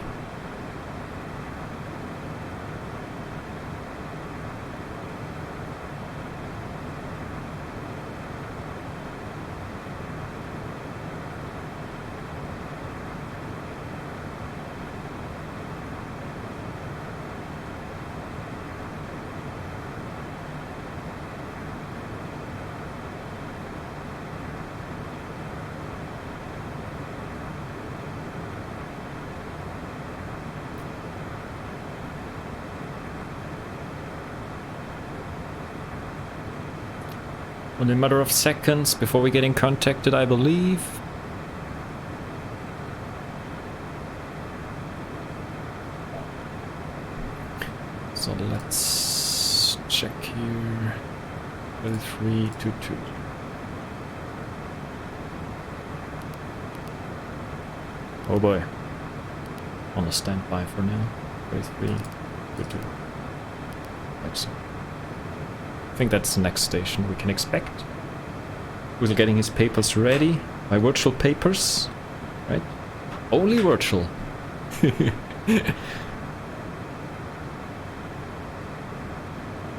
Only a matter of seconds before we're getting contacted, I believe. So let's check here. 3322. Oh boy. On a standby for now. 3322. Like so. I think that's the next station we can expect. Who's getting his papers ready? My virtual papers, right? Only virtual. There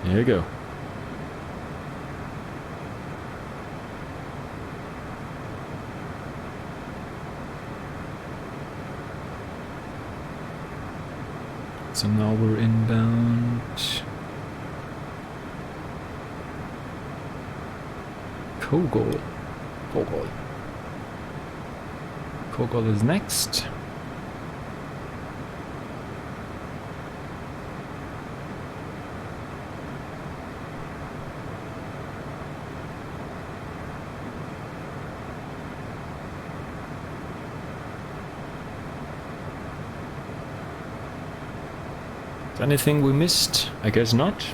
you go. So now we're inbound. Kogol. Kogol is next. Is anything we missed? I guess not.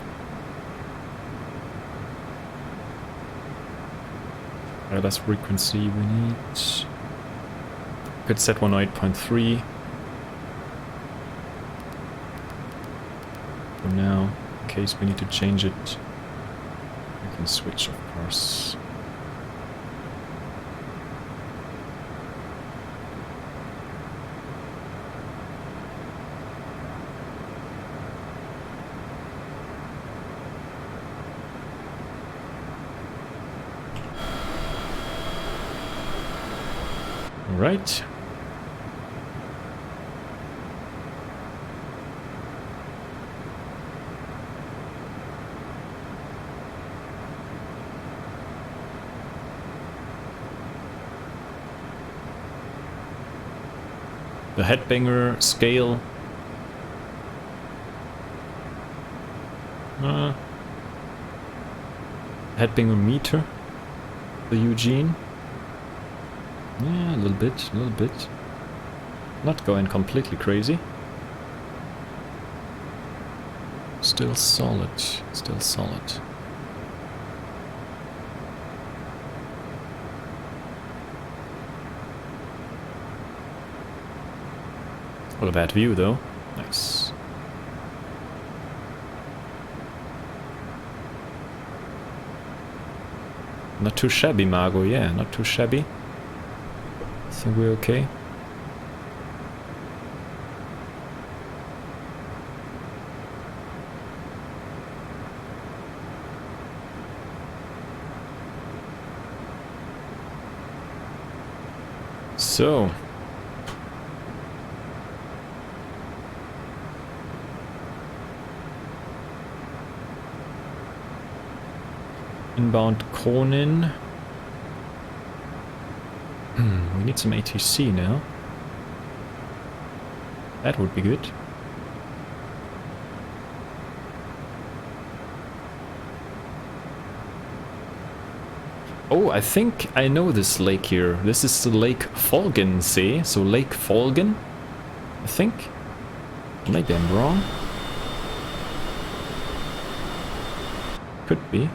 Less frequency we need. Could set 108.3 for now, in case we need to change it. We can switch, of course. Right. The headbanger scale. Headbanger meter. The Eugene. Yeah, a little bit. Not going completely crazy. Still solid. What a bad view though. Nice. Not too shabby, Margot, yeah, not too shabby. I think we're okay. So. Inbound Kronen. We need some ATC now. That would be good. Oh, I think I know this lake here. This is the Lake Folgensee, so Lake Folgen, I think. Maybe I'm wrong. Could be.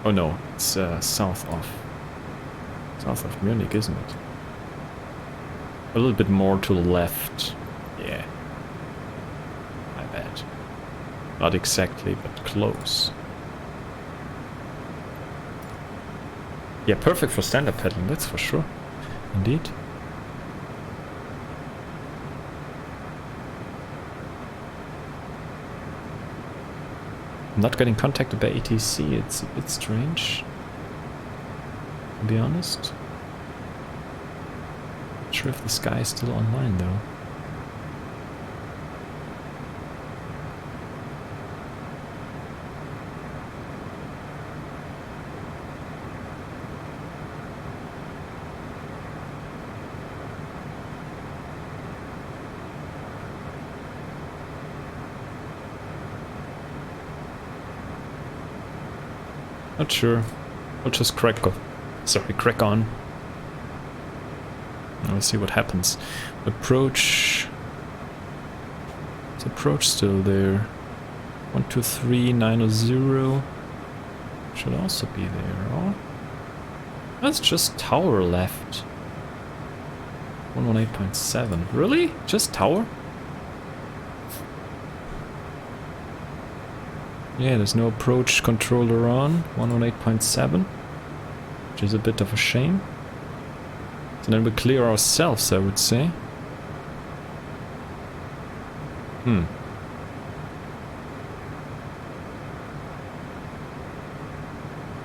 Oh no, it's south of Munich, isn't it? A little bit more to the left. Yeah. My bad. Not exactly, but close. Yeah, perfect for stand-up paddling, that's for sure. Indeed. I'm not getting contacted by ATC, it's a bit strange. To be honest. Not sure if this guy is still online though. Not sure. We'll just crack on. We'll see what happens. Approach. Is approach still there? 123.900 should also be there. Oh, that's just tower left. 118.7. Really? Just tower? Yeah, there's no approach controller on, 118.7, which is a bit of a shame. So then we clear ourselves, I would say.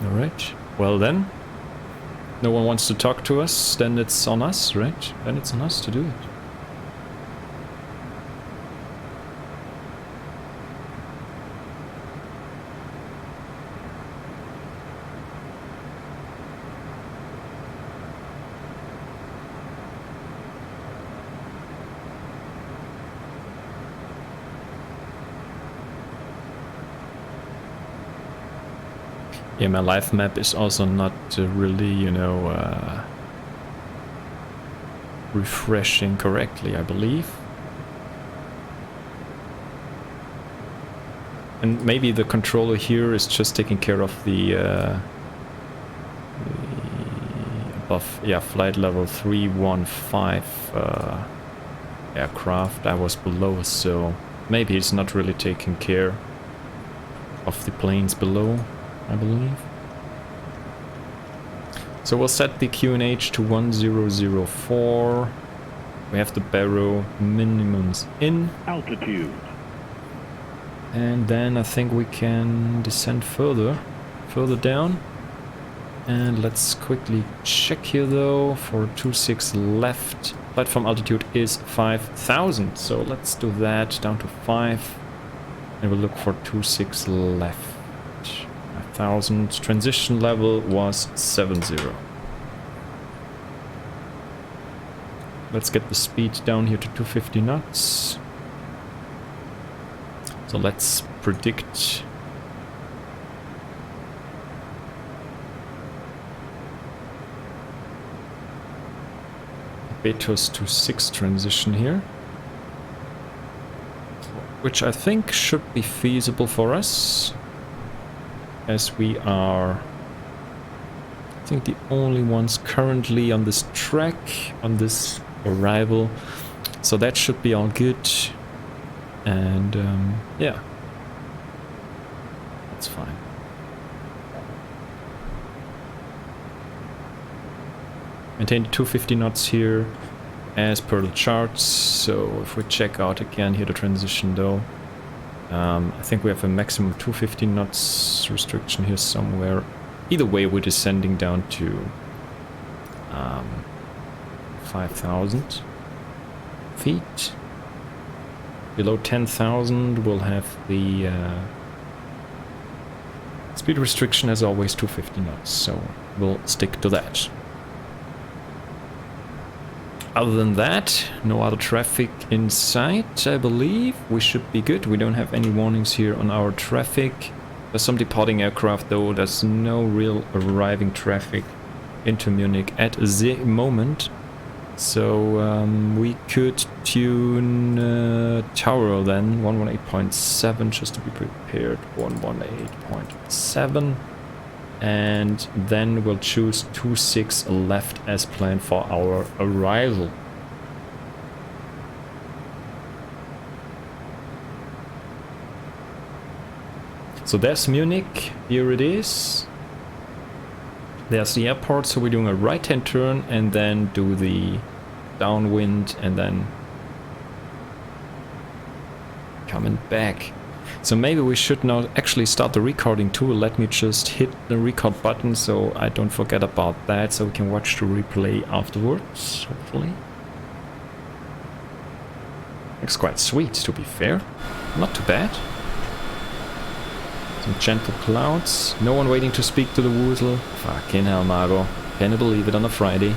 Alright, well then. No one wants to talk to us, then it's on us, right? Then it's on us to do it. Yeah, my live map is also not really, you know, refreshing correctly, I believe. And maybe the controller here is just taking care of the above, yeah, flight level 315 aircraft. I was below, so maybe it's not really taking care of the planes below, I believe. So we'll set the QNH to 1004. We have the barrow minimums in. Altitude. And then I think we can descend further down. And let's quickly check here though for 26 left. Platform altitude is 5,000. So let's do that down to 5. And we'll look for 26 left. 5,000. Transition level was 70. Let's get the speed down here to 250 knots. So let's predict Betos to 6 transition here, which I think should be feasible for us, as we are, I think, the only ones currently on this track, on this arrival, so that should be all good. And yeah, that's fine. Maintain 250 knots here as per the charts. So if we check out again here the transition though, I think we have a maximum 250 knots restriction here somewhere. Either way, we're descending down to 5,000 feet. Below 10,000, we'll have the speed restriction as always 250 knots, so we'll stick to that. Other than that, no other traffic in sight, I believe. We should be good. We don't have any warnings here on our traffic. There's some departing aircraft though. There's no real arriving traffic into Munich at the moment. So we could tune Tower then, 118.7 just to be prepared, 118.7. And then we'll choose 26 left as planned for our arrival. So there's Munich, here it is. There's the airport, so we're doing a right-hand turn and then do the downwind and then coming back. So maybe we should now actually start the recording too. Let me just hit the record button so I don't forget about that, so we can watch the replay afterwards, hopefully. Looks quite sweet, to be fair. Not too bad. Some gentle clouds. No one waiting to speak to the Woozle. Fucking hell, Margo. Can you believe it on a Friday?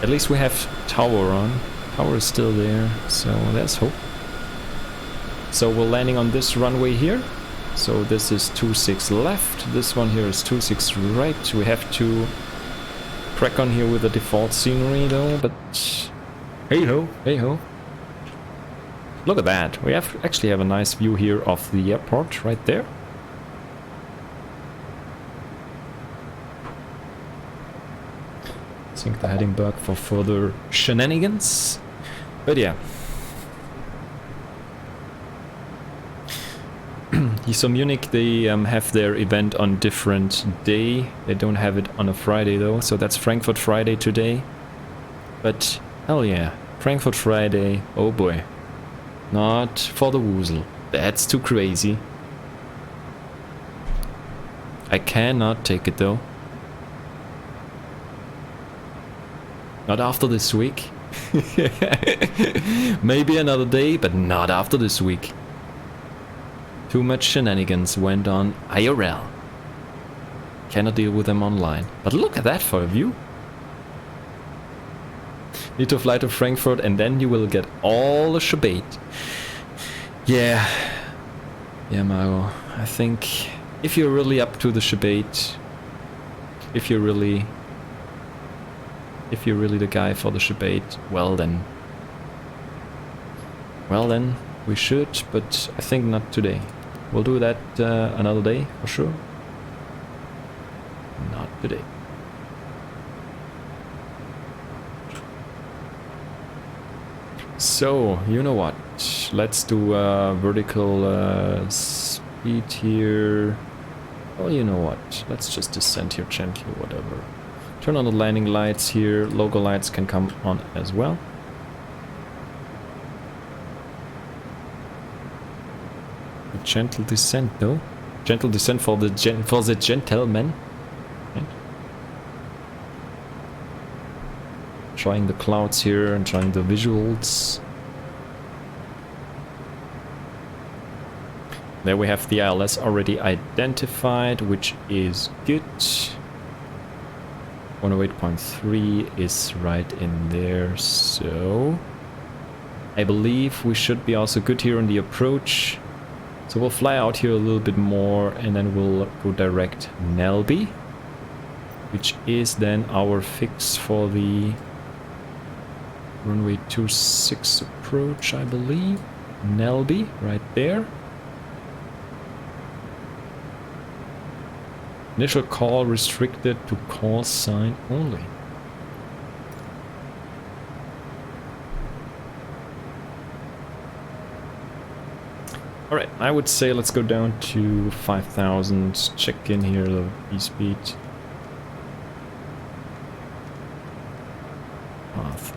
At least we have Tower on. Tower is still there, so there's hope. So we're landing on this runway here. So this is 26 left. This one here is 26 right. We have to crack on here with the default scenery though, but hey ho, hey ho. Look at that. We actually have a nice view here of the airport right there. Sink the heading back for further shenanigans. But yeah. So Munich, they have their event on different day. They don't have it on a Friday though, so that's Frankfurt Friday today. But hell yeah, Frankfurt Friday, oh boy. Not for the Woozle. That's too crazy. I cannot take it though. Not after this week. Maybe another day, but not after this week. Too much shenanigans went on IRL. Cannot deal with them online. But look at that for a view. Need to fly to Frankfurt and then you will get all the shebait. Yeah. Yeah, Mario. I think if you're really up to the shebait, if you're really the guy for the shebait, well then we should, but I think not today. We'll do that another day for sure. Not today. So, you know what? Let's do vertical speed here. Well, you know what? Let's just descend here gently, whatever. Turn on the landing lights here. Logo lights can come on as well. A gentle descent, though. Gentle descent for the gentlemen. Right. Trying the clouds here and trying the visuals. There we have the ILS already identified, which is good. 108.3 is right in there, so I believe we should be also good here on the approach. So we'll fly out here a little bit more and then we'll go direct Nelby, which is then our fix for the runway 26 approach, I believe. Nelby, right there. Initial call restricted to call sign only. Alright, I would say let's go down to 5,000, check in here the V-speed. Path.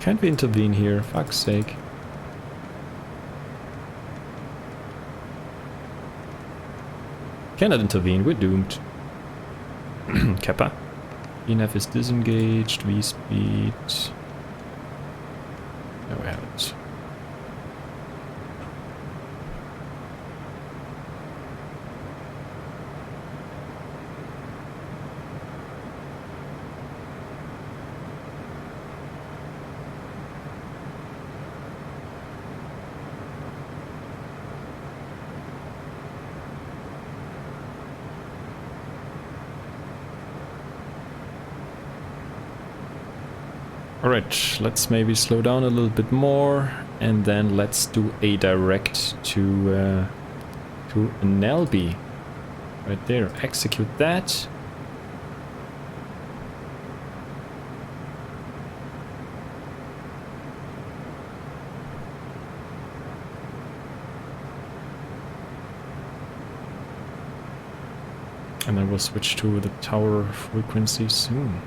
Can't we intervene here? Fuck's sake. Cannot intervene, we're doomed. Kappa. ENF is disengaged, V-speed. There we have it. Alright, let's maybe slow down a little bit more and then let's do a direct to Nelby. Right there, execute that. And then we'll switch to the tower frequency soon.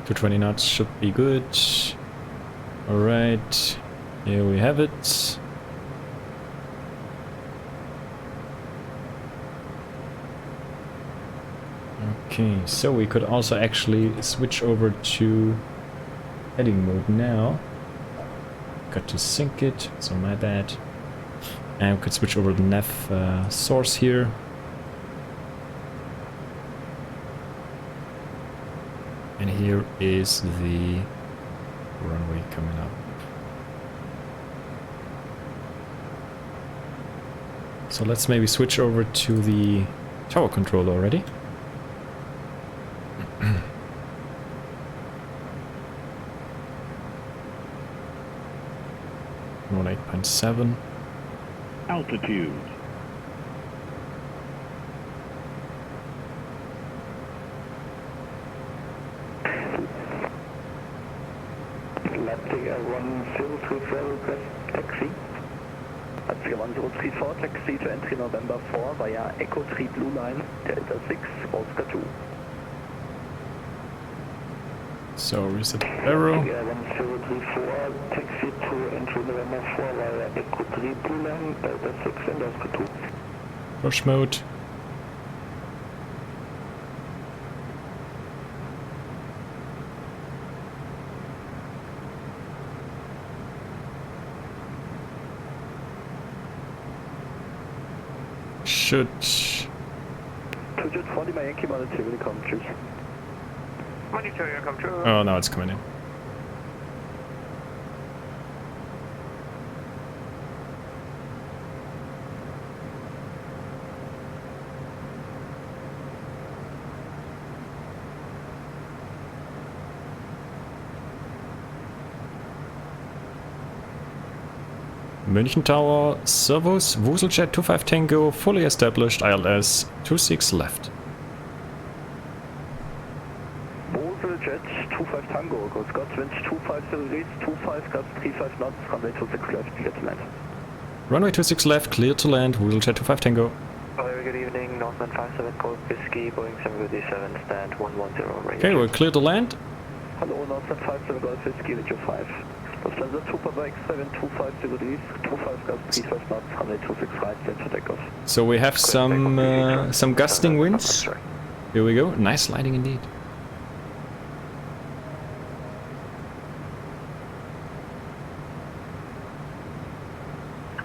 To 20 knots should be good. Alright, here we have it. Okay, so we could also actually switch over to heading mode now. Got to sync it, so my bad. And we could switch over the nav source here. And here is the runway coming up. So let's maybe switch over to the tower control already. 8.7. Altitude. Leipzig 1034, request taxi. Leipzig 1034, taxi to entry November 4 via Echo 3 Blue Line, Delta 6, Oscar 2. So reset arrow. 1034, taxi to entry November 4 via Echo 3 Blue Line, Delta 6 and Oscar 2. Push mode. Should... 240, my Yankee monitor will come true. Monitor, come true. Oh, now it's coming in. München Tower, servos, WooselJet 25 Tango, fully established, ILS 26 left. WooselJet 25 Tango, goes Scots winds 25 degrees, 25 gusts 35 knots, runway 26 left, clear to land. Runway 26 left, clear to land, WooselJet 25 Tango. Very good evening, Northman 57 Golf Whiskey, Boeing 737, stand 110 range. Okay, we're clear to land. Hello, Northman 57 Golf Whiskey, Radio 5. Lufthansa Super Bike 725 degrees, 25 gusts 35 knots, runway 26 right, set for takeoff. So we have some gusting winds. Here we go, nice lighting indeed.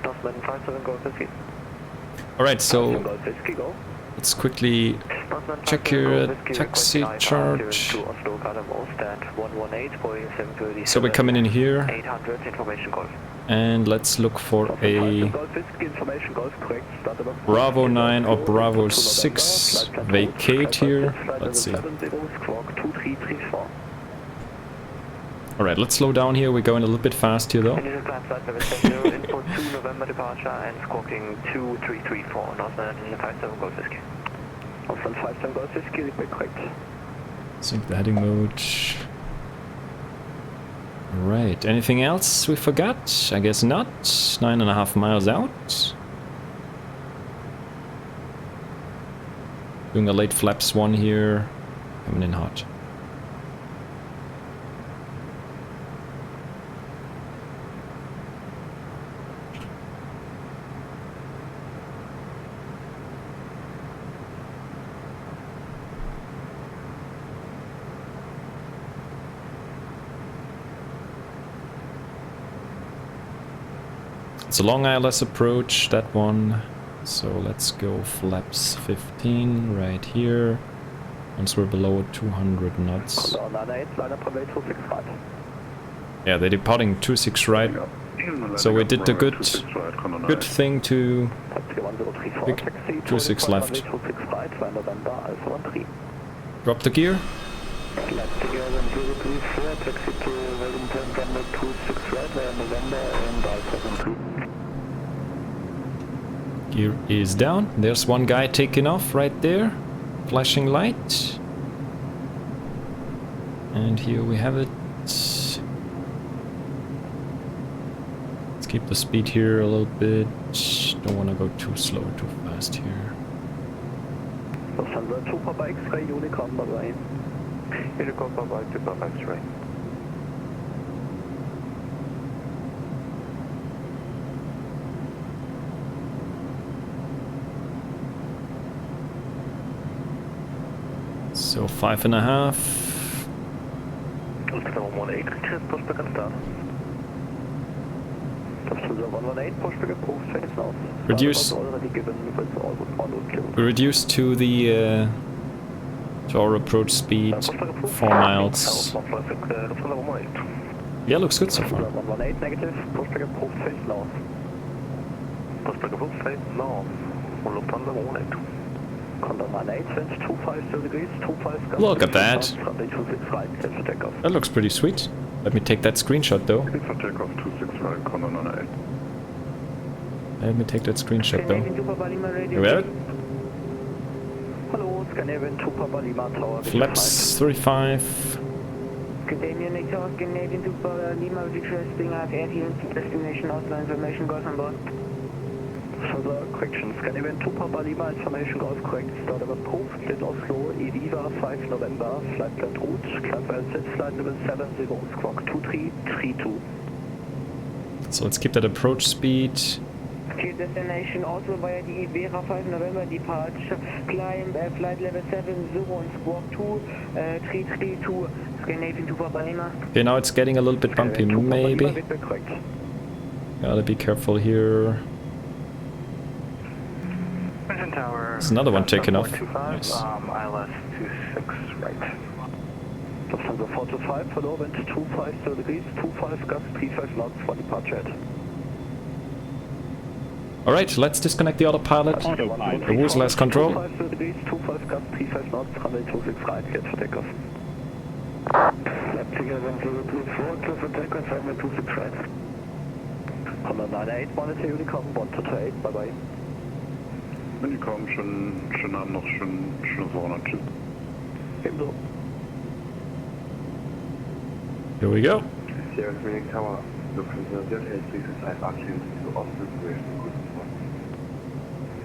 Northman 57 Golf Whiskey. Alright, so Golf Whiskey, go. let's quickly check your taxi chart. So So we're coming in here. 800 information call. And let's look for a Golf Whiskey information Golf correct. Start about Bravo 9 or Bravo 6 vacate here. Let's see. Alright, let's slow down here. We're going a little bit fast here though. Initial climb flight 770, info 2 November departure and squawking 2334, Northern 57 Golf Whiskey. Northern 57 Golf Whiskey, repeat correct. Sync the heading mode. Alright, anything else we forgot? I guess not. 9.5 miles out. Doing a late flaps 1 here. Coming in hot. It's a long ILS approach, that one. So let's go flaps 15 right here. Once we're below 200 knots. Yeah, they're departing 26 right. So we did the good thing to pick 26 left. Drop the gear. Gear is down. There's one guy taking off right there. Flashing light. And here we have it. Let's keep the speed here a little bit. Don't want to go too slow, too fast here. So 5.5. Reduce to the to our approach speed 4 miles. Yeah, looks good so far. Look at that. That looks pretty sweet. Let me take that screenshot though. Let me take that screenshot though. Here we have it. Flaps 35. Canadian exhaust, Canadian Super Lima requesting airfield destination outline information goes on board. Further correction, Scandinavian 2 Papa Lima information Golf correct, start of approved, lit Oslo, EDDM 5 November, flight plan route, climb set flight level 70, squawk 2332. So let's keep that approach speed. Clear destination also via the Vera 5 November departure, climb flight level 70 and squawk 2332, Scandinavian 2 Papa Lima. Okay, now it's getting a little bit bumpy, maybe. Gotta be careful here. There's another one taking off. Nice. ILS 26 right. Lufthansa 425, follow wind 25 degrees, 25 gust, 35 knots for departure. Alright, let's disconnect the autopilot. The Woosel has control. 25 degrees, 25 gust, 35 knots, runway 26 right, get for takeoff. Leipzig 704, clear for takeoff, runway 26 right. Honda 98, monitor Unicom, 128, bye bye. Unicom, schönen Abend noch, schönes Wochenende, tschüss. Ebenso. Here we go. Sierra Munich Tower, Lufthansa 085 actions to Austin,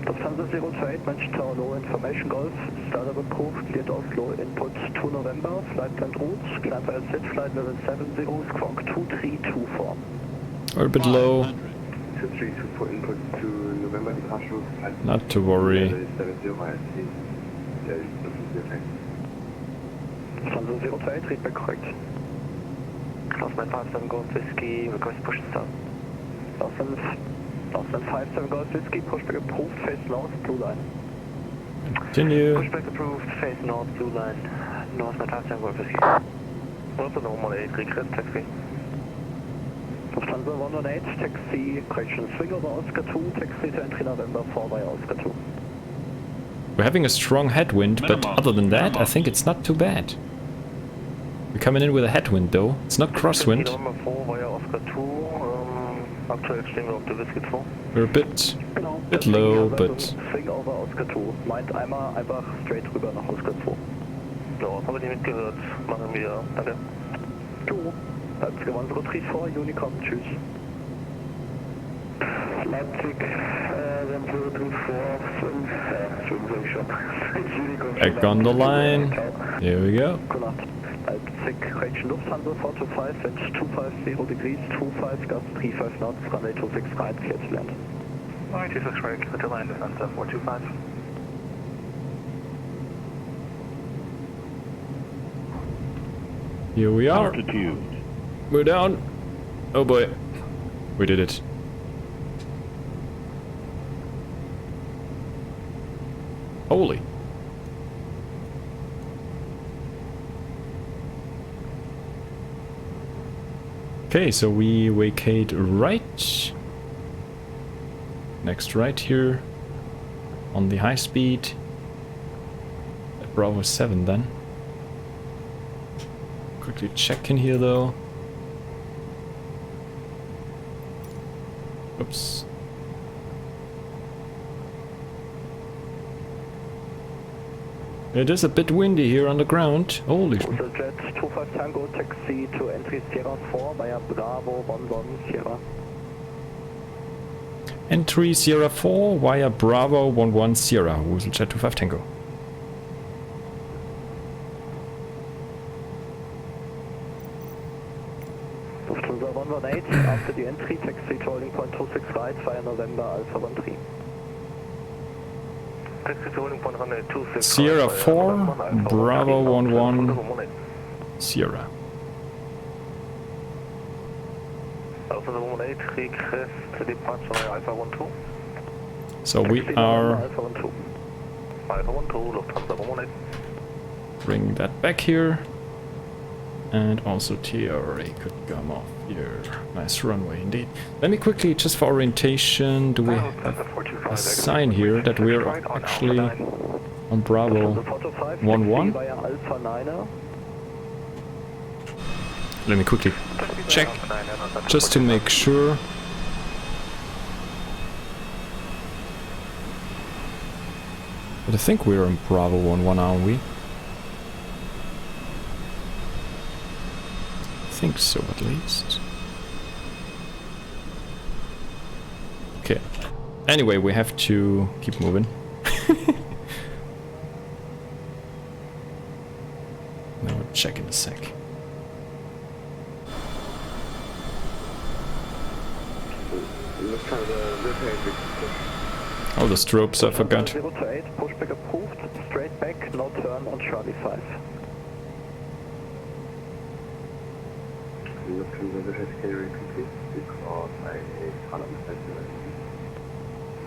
Lufthansa 028, Mensch Tower Low Information Golf, startup approved, cleared Oslo, input 2 November, flight plan route, climb by set flight level 70, squawk 2324. We're a bit low. 2324 input to November departure, not to worry. Lufthansa 028, read back correct. Last 57 Golf Whiskey, request push start. Last 57 Golf Whiskey, pushback approved, face north, blue line. Continue. Pushback approved, face north, blue line. North 57 Golf Whiskey. Also normal 8, request taxi. Lufthansa Lufthansa 118, taxi, correction, swing over Oscar 2, taxi to entry November 4 via Oscar 2. We're having a strong headwind, but other than that, I think it's not too bad. We're coming in with a headwind though. It's not crosswind. November 4 via Oscar 2, aktuell stehen wir auf der Whisky 2. We're a bit low, but... Swing over Oscar 2, meint einmal einfach straight rüber nach Oscar 2. So, habe ich mitgehört, machen wir, danke. Jo, Leipzig 134, Unicom, tschüss. Leipzig, 134, 5, schon. Back on the line. Here we go. Good night. Leipzig, correction, Lufthansa 425, wind 250 degrees, 25 gust, 35 knots, runway 26 right, clear to land. Alright, 26 right, clear to land, Lufthansa 425. Here we are. Altitude. We're down. Oh boy. We did it. Holy. Okay, so we vacate right. Next right here. On the high speed. At Bravo 7 then. Quickly check in here though. Oops. It is a bit windy here on the ground. Holy shit. WooselJet 25 Tango, taxi to entry Sierra 4 via Bravo 11 Sierra. Entry Sierra 4 via Bravo 11 Sierra. WooselJet 25 Tango. Lufthansa 118, after the entry, taxi to holding point 26 right via November Alpha 13. Taxi to holding point 26 Sierra 4, Bravo 11 Sierra. Alpha 118, request to departure via Alpha 12. So we are Alpha 12. Alpha 12, Lufthansa 118. bring that back here. And also TRA could come off here. Nice runway indeed. Let me quickly, just for orientation, do we have a sign here that we're actually on Bravo 11? Let me quickly check, just to make sure. But I think we're on Bravo 11, aren't we? I think so, at least. Okay. Anyway, we have to keep moving. Now we'll check in a sec. Oh, the strobes, I forgot. 0 to 8, pushback approved, straight back, no turn on Charlie 5.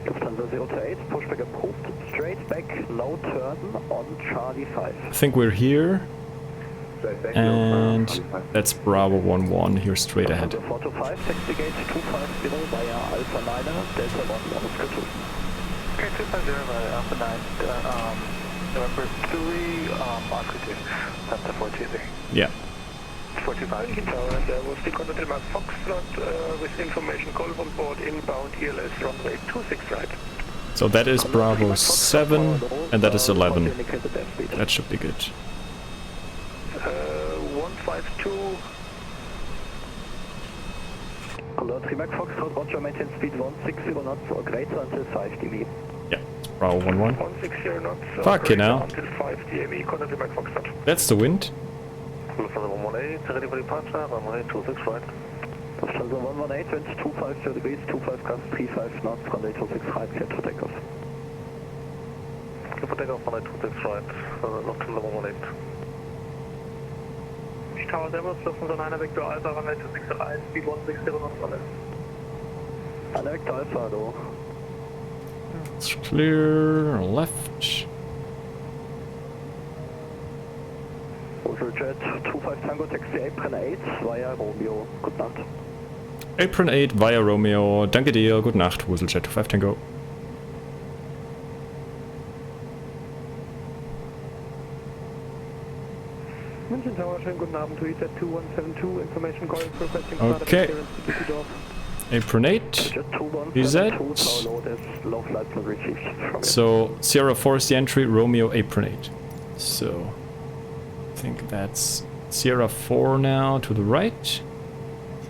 Lufthansa 0 to 8, pushback approved, straight back, no turn on Charlie 5. I think we're here. And that's Bravo 11 here straight ahead. 4 to 5, taxi gate 250 via Alpha 9, Delta 1, Oscar 2. Okay, 250 via Alpha 9, November 3, Oscar 2, Delta 423. Yeah. 45 Tower, and there was the contact mark Foxtrot with information call on board inbound ELS runway 26 right. So that is Bravo 7 and that is 11. That should be good. 152. Alert Trimac Foxtrot, Roger, maintain speed 160 knots or greater until 5 dB. Yeah, it's Bravo 11. 160 knots. Fuck you now. Until 5 dB, contact Trimac Foxtrot. That's the wind. Lufthansa 118, ready for departure, runway 26 right. Lufthansa 118, wind 250 degrees, 25 gust, 35 knots, runway 26 right, clear to takeoff. Clear for takeoff, runway 26 right, Lufthansa 118. Tower Devils, Lufthansa 9, Vector Alpha, runway 26 right, speed 160 knots, runway. Vector Alpha, though. It's clear, left. WooselJet 25 Tango, taxi apron 8 via Romeo, good night. Apron 8 via Romeo. Danke dir. Gute Nacht, WooselJet 5 Tango. München Tower, schönen guten Abend. WooselJet 2172, Information Golf, requesting Okay. clearance to Düsseldorf. Apron 8. Is that? Low flight not received from So Sierra 4 is the entry, Romeo Apron 8. So I think that's Sierra 4 now to the right.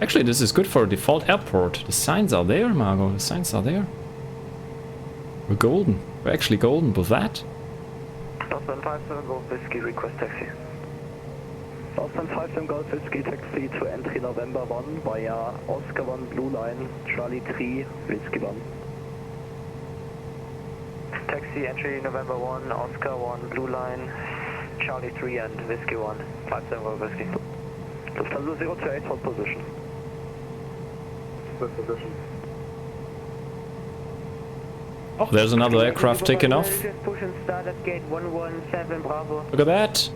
Actually, this is good for a default airport. The signs are there, Margot. The signs are there. We're golden. We're actually golden with that. Boston 57 Golf Whiskey, request taxi. Boston 57 Golf Whiskey, taxi to entry November 1 via Oscar 1 Blue Line, Charlie 3, Whiskey 1. Taxi entry November 1, Oscar 1 Blue Line, Charlie 3 and Whiskey 1, 57 Golf Whiskey. Lufthansa 028, hold position. First position. Oh, there's another aircraft taking off. Just push and start at gate 117 Bravo. Look at that.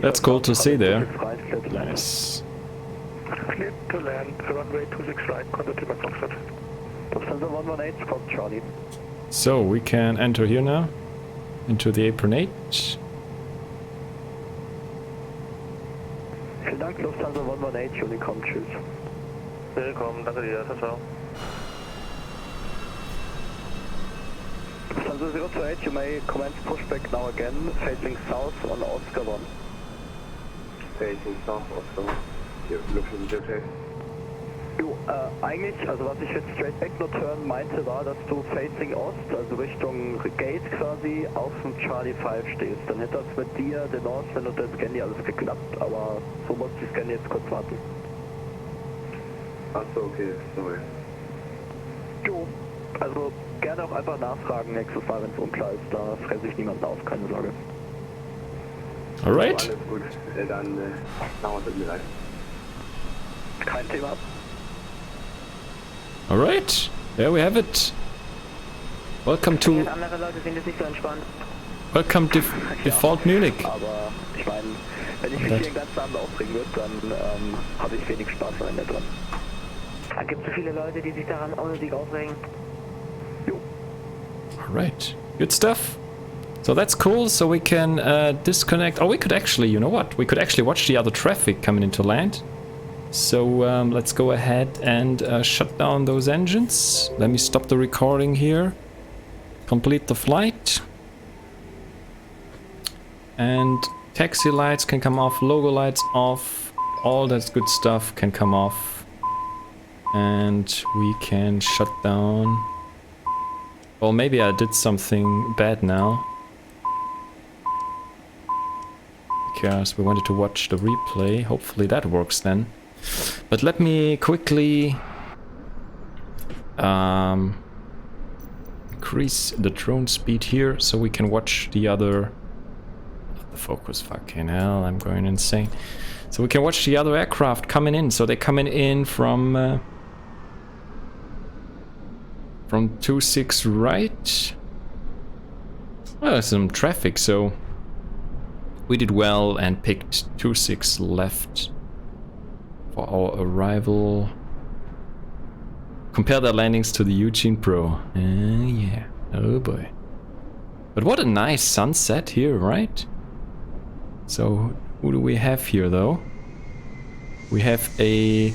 That's cool to see there. Nice. Clear to land, runway 26 right, contact Lima Foxtrot. Lufthansa 118, Fox Charlie. So we can enter here now into the Apron 8. Vielen Dank, Lufthansa 118, Unicom, tschüss. Willkommen, danke dir, ciao. Lufthansa 028, you may commence pushback now again, facing south on Oscar 1. Facing south, Oscar 1. Hier, Lufthansa. Jo, eigentlich, also was ich jetzt straight back nur turn meinte, war, dass du facing Ost, also Richtung Gate quasi, auf dem Charlie 5 stehst. Dann hätte das mit dir, den Northland und der Scandy alles geklappt, aber so muss die Scandy jetzt kurz warten. Achso, okay, sorry. Jo, also gerne auch einfach nachfragen nächstes Mal, wenn es unklar ist, da fresse ich niemanden auf, keine Sorge. Alright. Alles gut, dann machen wir es mir leid. Kein Thema. Alright. There we have it. Welcome to Andere Leute sind jetzt nicht so entspannt. Welcome to Default Munich. Aber ich meine, wenn ich mich hier den ganzen Abend aufregen würde, dann habe ich wenig Spaß am Ende dran. Es gibt so viele Leute, die sich daran unnötig aufregen. Jo. Alright. Good stuff. So that's cool. So we can disconnect. Oh, we could actually, you know what? We could actually watch the other traffic coming into land. So let's go ahead and shut down those engines. Let me stop the recording here. Complete the flight. And taxi lights can come off, logo lights off, all that good stuff can come off. And we can shut down. Well, maybe I did something bad now. Because we wanted to watch the replay. Hopefully that works then. But let me quickly increase the drone speed here so we can watch the other... The focus, fucking hell, I'm going insane. So we can watch the other aircraft coming in. So they're coming in from 26 right. Well, there's some traffic, so we did well and picked 26 left for our arrival. Compare their landings to the Eugene Pro. Yeah. Oh boy. But what a nice sunset here, right? So, who do we have here though? We have a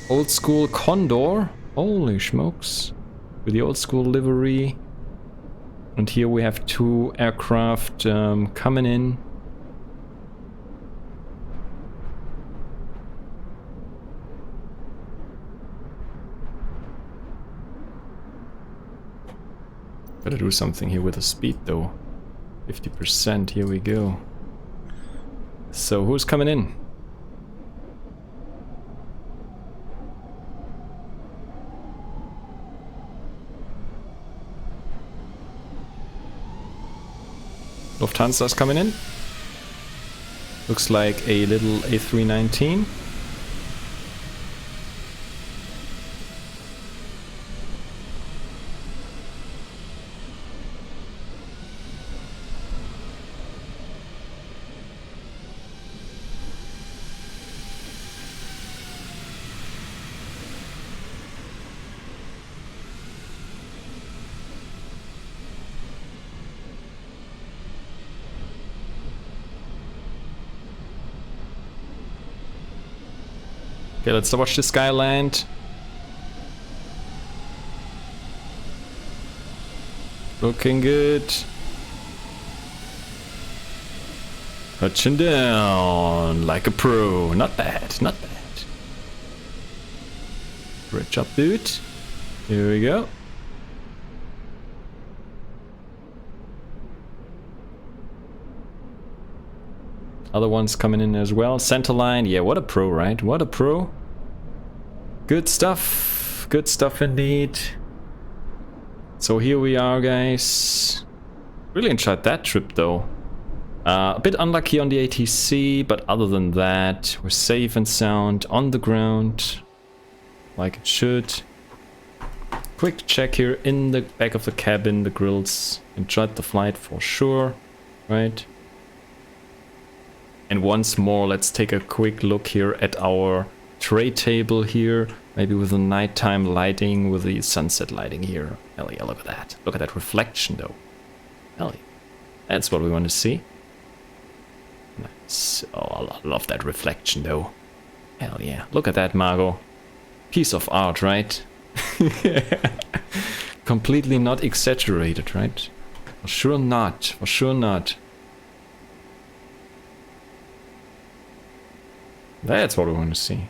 old school Condor. Holy smokes. With the old school livery. And here we have two aircraft coming in. Gotta do something here with the speed though. 50%, here we go. So who's coming in? Lufthansa's coming in. Looks like a little A319. Okay, let's watch this guy land. Looking good. Touching down like a pro. Not bad, not bad. Great job, dude. Here we go. Other ones coming in as well. Center line. Yeah, what a pro, right? What a pro. Good stuff. Good stuff indeed. So here we are, guys. Really enjoyed that trip, though. A bit unlucky on the ATC, but other than that, we're safe and sound on the ground. Like it should. Quick check here in the back of the cabin, the grills. Enjoyed the flight for sure, right? And once more, let's take a quick look here at our tray table here. Maybe with the nighttime lighting, with the sunset lighting here. Hell yeah, look at that. Look at that reflection though. Hell yeah. That's what we want to see. Nice. Oh, I love that reflection though. Hell yeah. Look at that, Margot. Piece of art, right? Completely not exaggerated, right? For sure not. For sure not. That's what we want to see.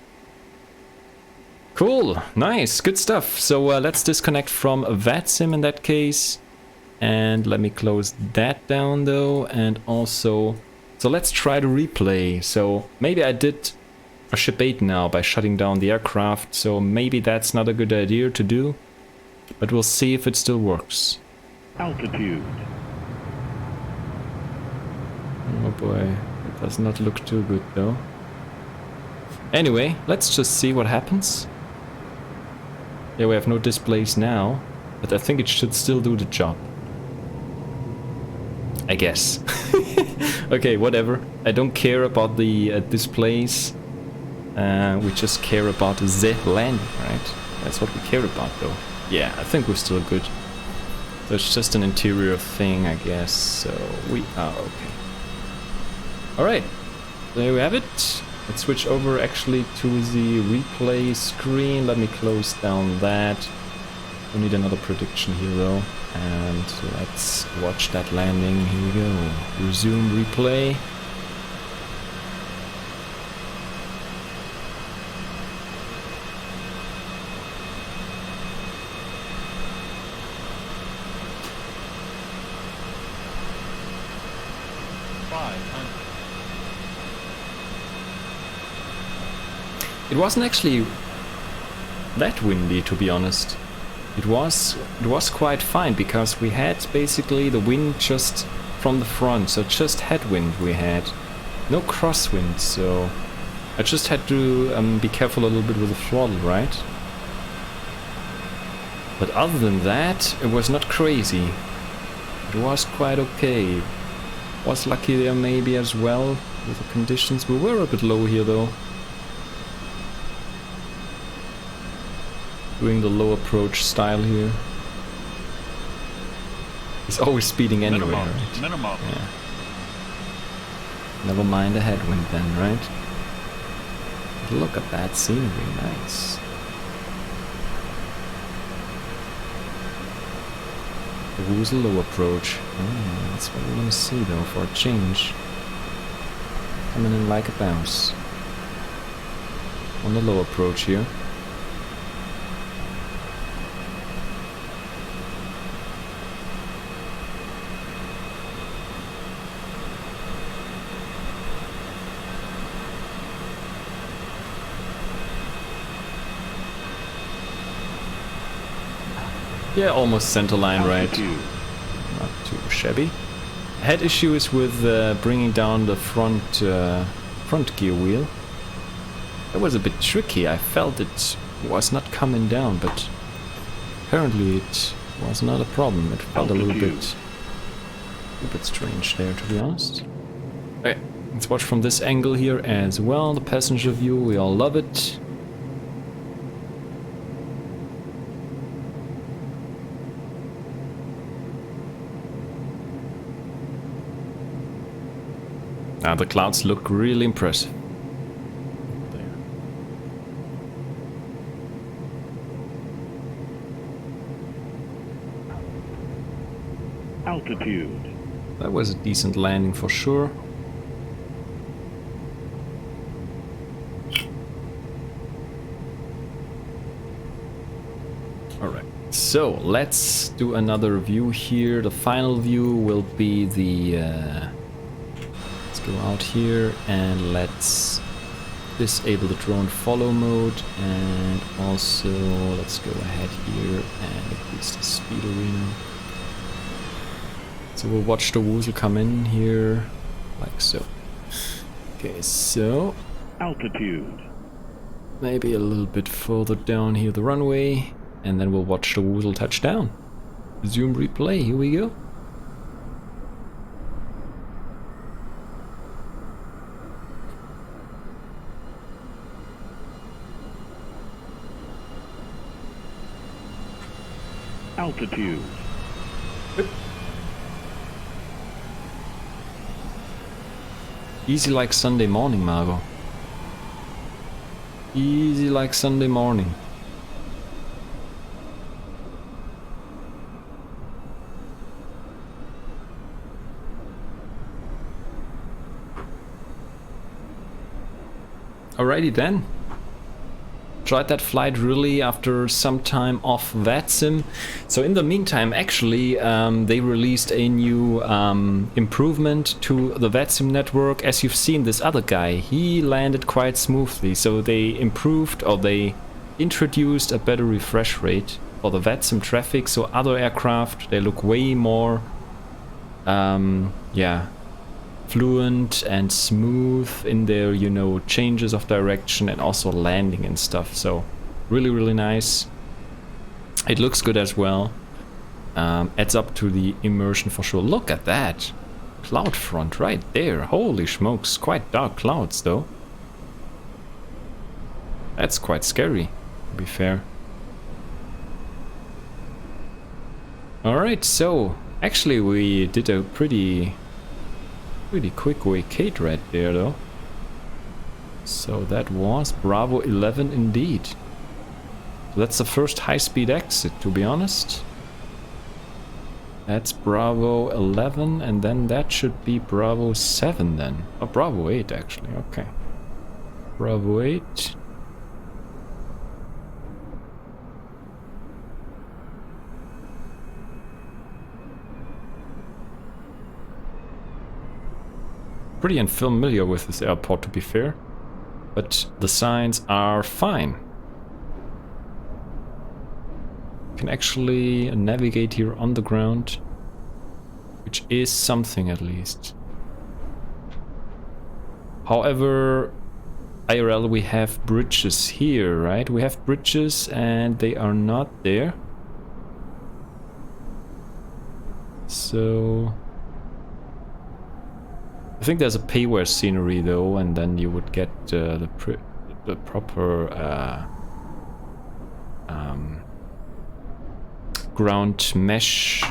Cool. Nice. Good stuff. So let's disconnect from VATSIM in that case. And let me close that down though. And also... So let's try to replay. So maybe I did a ship 8 now by shutting down the aircraft, so maybe that's not a good idea to do, but we'll see if it still works. Altitude. Oh boy, it does not look too good though. Anyway, let's just see what happens. Yeah, we have no displays now, but I think it should still do the job. I guess. Okay, whatever. I don't care about the displays. We just care about the landing, right? That's what we care about though. Yeah, I think we're still good. So it's just an interior thing, I guess. So we are okay. Alright, there we have it. Let's switch over actually to the replay screen. Let me close down that. We need another prediction here though. And let's watch that landing. Here we go. Resume replay. It wasn't actually that windy, to be honest. It was quite fine because we had basically the wind just from the front, so just headwind we had. No crosswind, so I just had to be careful a little bit with the throttle, right? But other than that, it was not crazy. It was quite okay. Was lucky there maybe as well with the conditions. We were a bit low here though. Doing the low approach style here. He's always speeding anyway, right? Minimum. Yeah. Never mind the headwind then, right? But look at that scenery, nice. The Woozle low approach. Oh, that's what we want to see though for a change. Coming in like a bounce. On the low approach here. Yeah, almost center line, right? Not too shabby. I had issues with bringing down the front gear wheel. That was a bit tricky. I felt it was not coming down, but apparently it was not a problem. It felt a little bit strange there, to be honest. Okay, let's watch from this angle here as well. The passenger view, we all love it. Now the clouds look really impressive. There. Altitude. That was a decent landing for sure. Alright, so let's do another view here. The final view will be the... let's go out here and let's disable the drone follow mode, and also let's go ahead here and increase the speed arena. So we'll watch the Woozle come in here, like so. Okay, so... Altitude. Maybe a little bit further down here the runway, and then we'll watch the Woozle touch down. Resume replay, here we go. Altitude. Easy like Sunday morning, Margot. Easy like Sunday morning. Alrighty then. Tried that flight really after some time off VATSIM. So in the meantime, actually, they released a new improvement to the VATSIM network. As you've seen, this other guy, he landed quite smoothly. So they improved, or they introduced a better refresh rate for the VATSIM traffic. So other aircraft, they look way more, yeah, fluent and smooth in their, you know, changes of direction and also landing and stuff. So really nice. It looks good as well. Adds up to the immersion for sure. Look at that cloud front right there. Holy smokes, quite dark clouds though. That's quite scary, to be fair. Alright, so actually we did a pretty quick vacate right there though. So that was Bravo 11 indeed. So that's the first high-speed exit, to be honest. That's Bravo 11, and then that should be Bravo 7 then. Oh, Bravo 8 actually, okay. Bravo 8. Pretty unfamiliar with this airport, to be fair, but the signs are fine. You can actually navigate here on the ground, which is something at least. However, IRL, we have bridges here, right? We have bridges and they are not there. So I think there's a payware scenery though, and then you would get the proper ground mesh,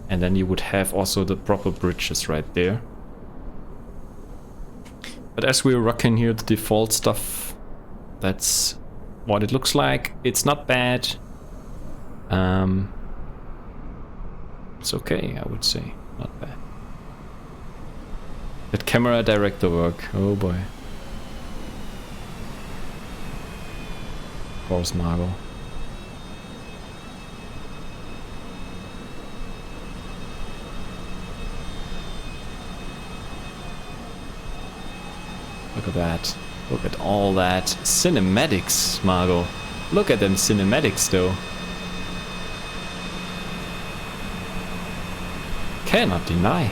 and then you would have also the proper bridges right there. But as we're rocking here the default stuff, that's what it looks like. It's not bad. It's okay, I would say. Not bad. That camera director work, oh boy. Of course, Margot. Look at that. Look at all that cinematics, Margot. Look at them cinematics though. Cannot deny.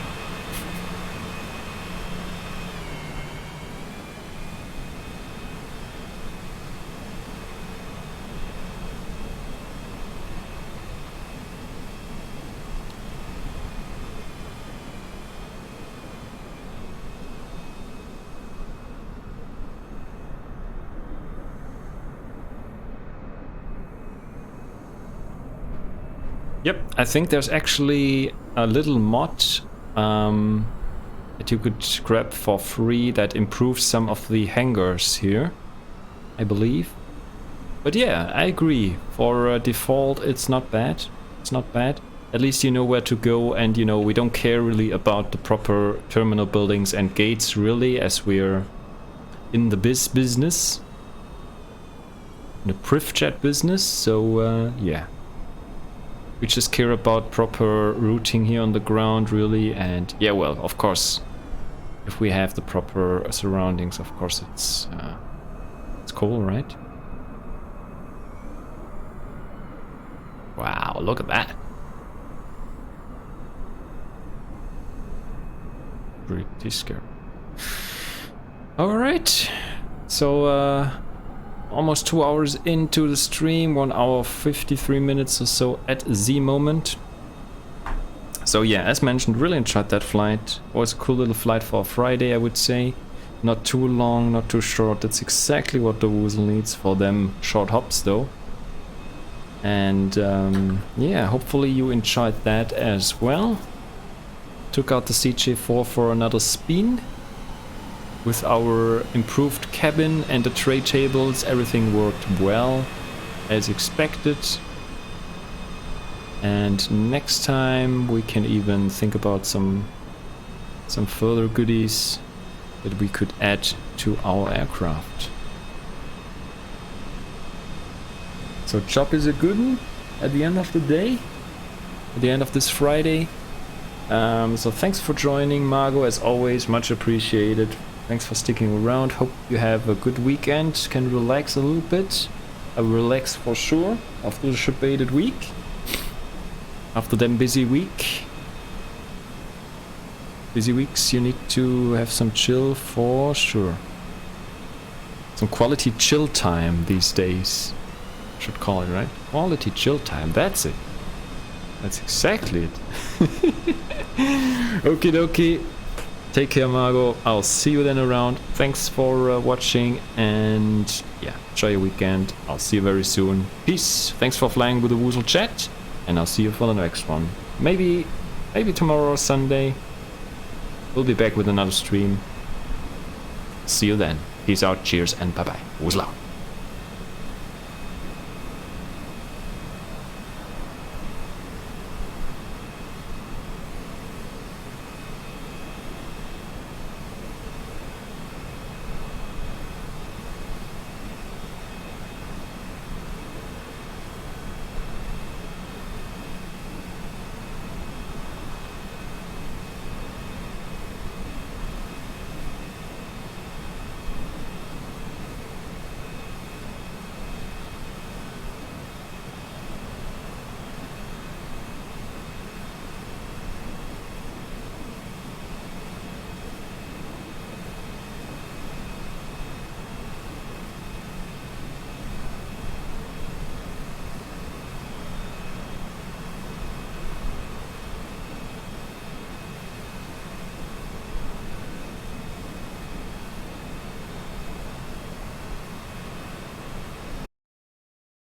Yep, I think there's actually a little mod that you could grab for free that improves some of the hangars here, I believe. But yeah, I agree. For default, it's not bad. It's not bad. At least you know where to go, and you know, we don't care really about the proper terminal buildings and gates really, as we're in the business. In the PrivJet business, so yeah. We just care about proper routing here on the ground really, and yeah, well, of course, if we have the proper surroundings, of course it's cool, right? Wow, look at that. Pretty scary. Alright, so almost 2 hours into the stream, 1 hour 53 minutes or so at the moment. So yeah, as mentioned, really enjoyed that flight. Was a cool little flight for a Friday, I would say. Not too long, not too short. That's exactly what the Woozle needs for them short hops though. And yeah, hopefully you enjoyed that as well. Took out the CJ4 for another spin. With our improved cabin and the tray tables, everything worked well as expected. And next time we can even think about some further goodies that we could add to our aircraft. So job is a good one at the end of the day, at the end of this Friday. So thanks for joining, Margot, as always, much appreciated. Thanks for sticking around. Hope you have a good weekend. Can relax a little bit. I will relax for sure after the ship-baited week. After them busy week. Busy weeks, you need to have some chill for sure. Some quality chill time these days. Should call it, right? Quality chill time, that's it. That's exactly it. Okie dokie. Take care, Margot. I'll see you then around. Thanks for watching, and yeah, enjoy your weekend. I'll see you very soon. Peace. Thanks for flying with the WooselJet, and I'll see you for the next one. Maybe tomorrow or Sunday. We'll be back with another stream. See you then. Peace out, cheers, and bye-bye. Woozle out.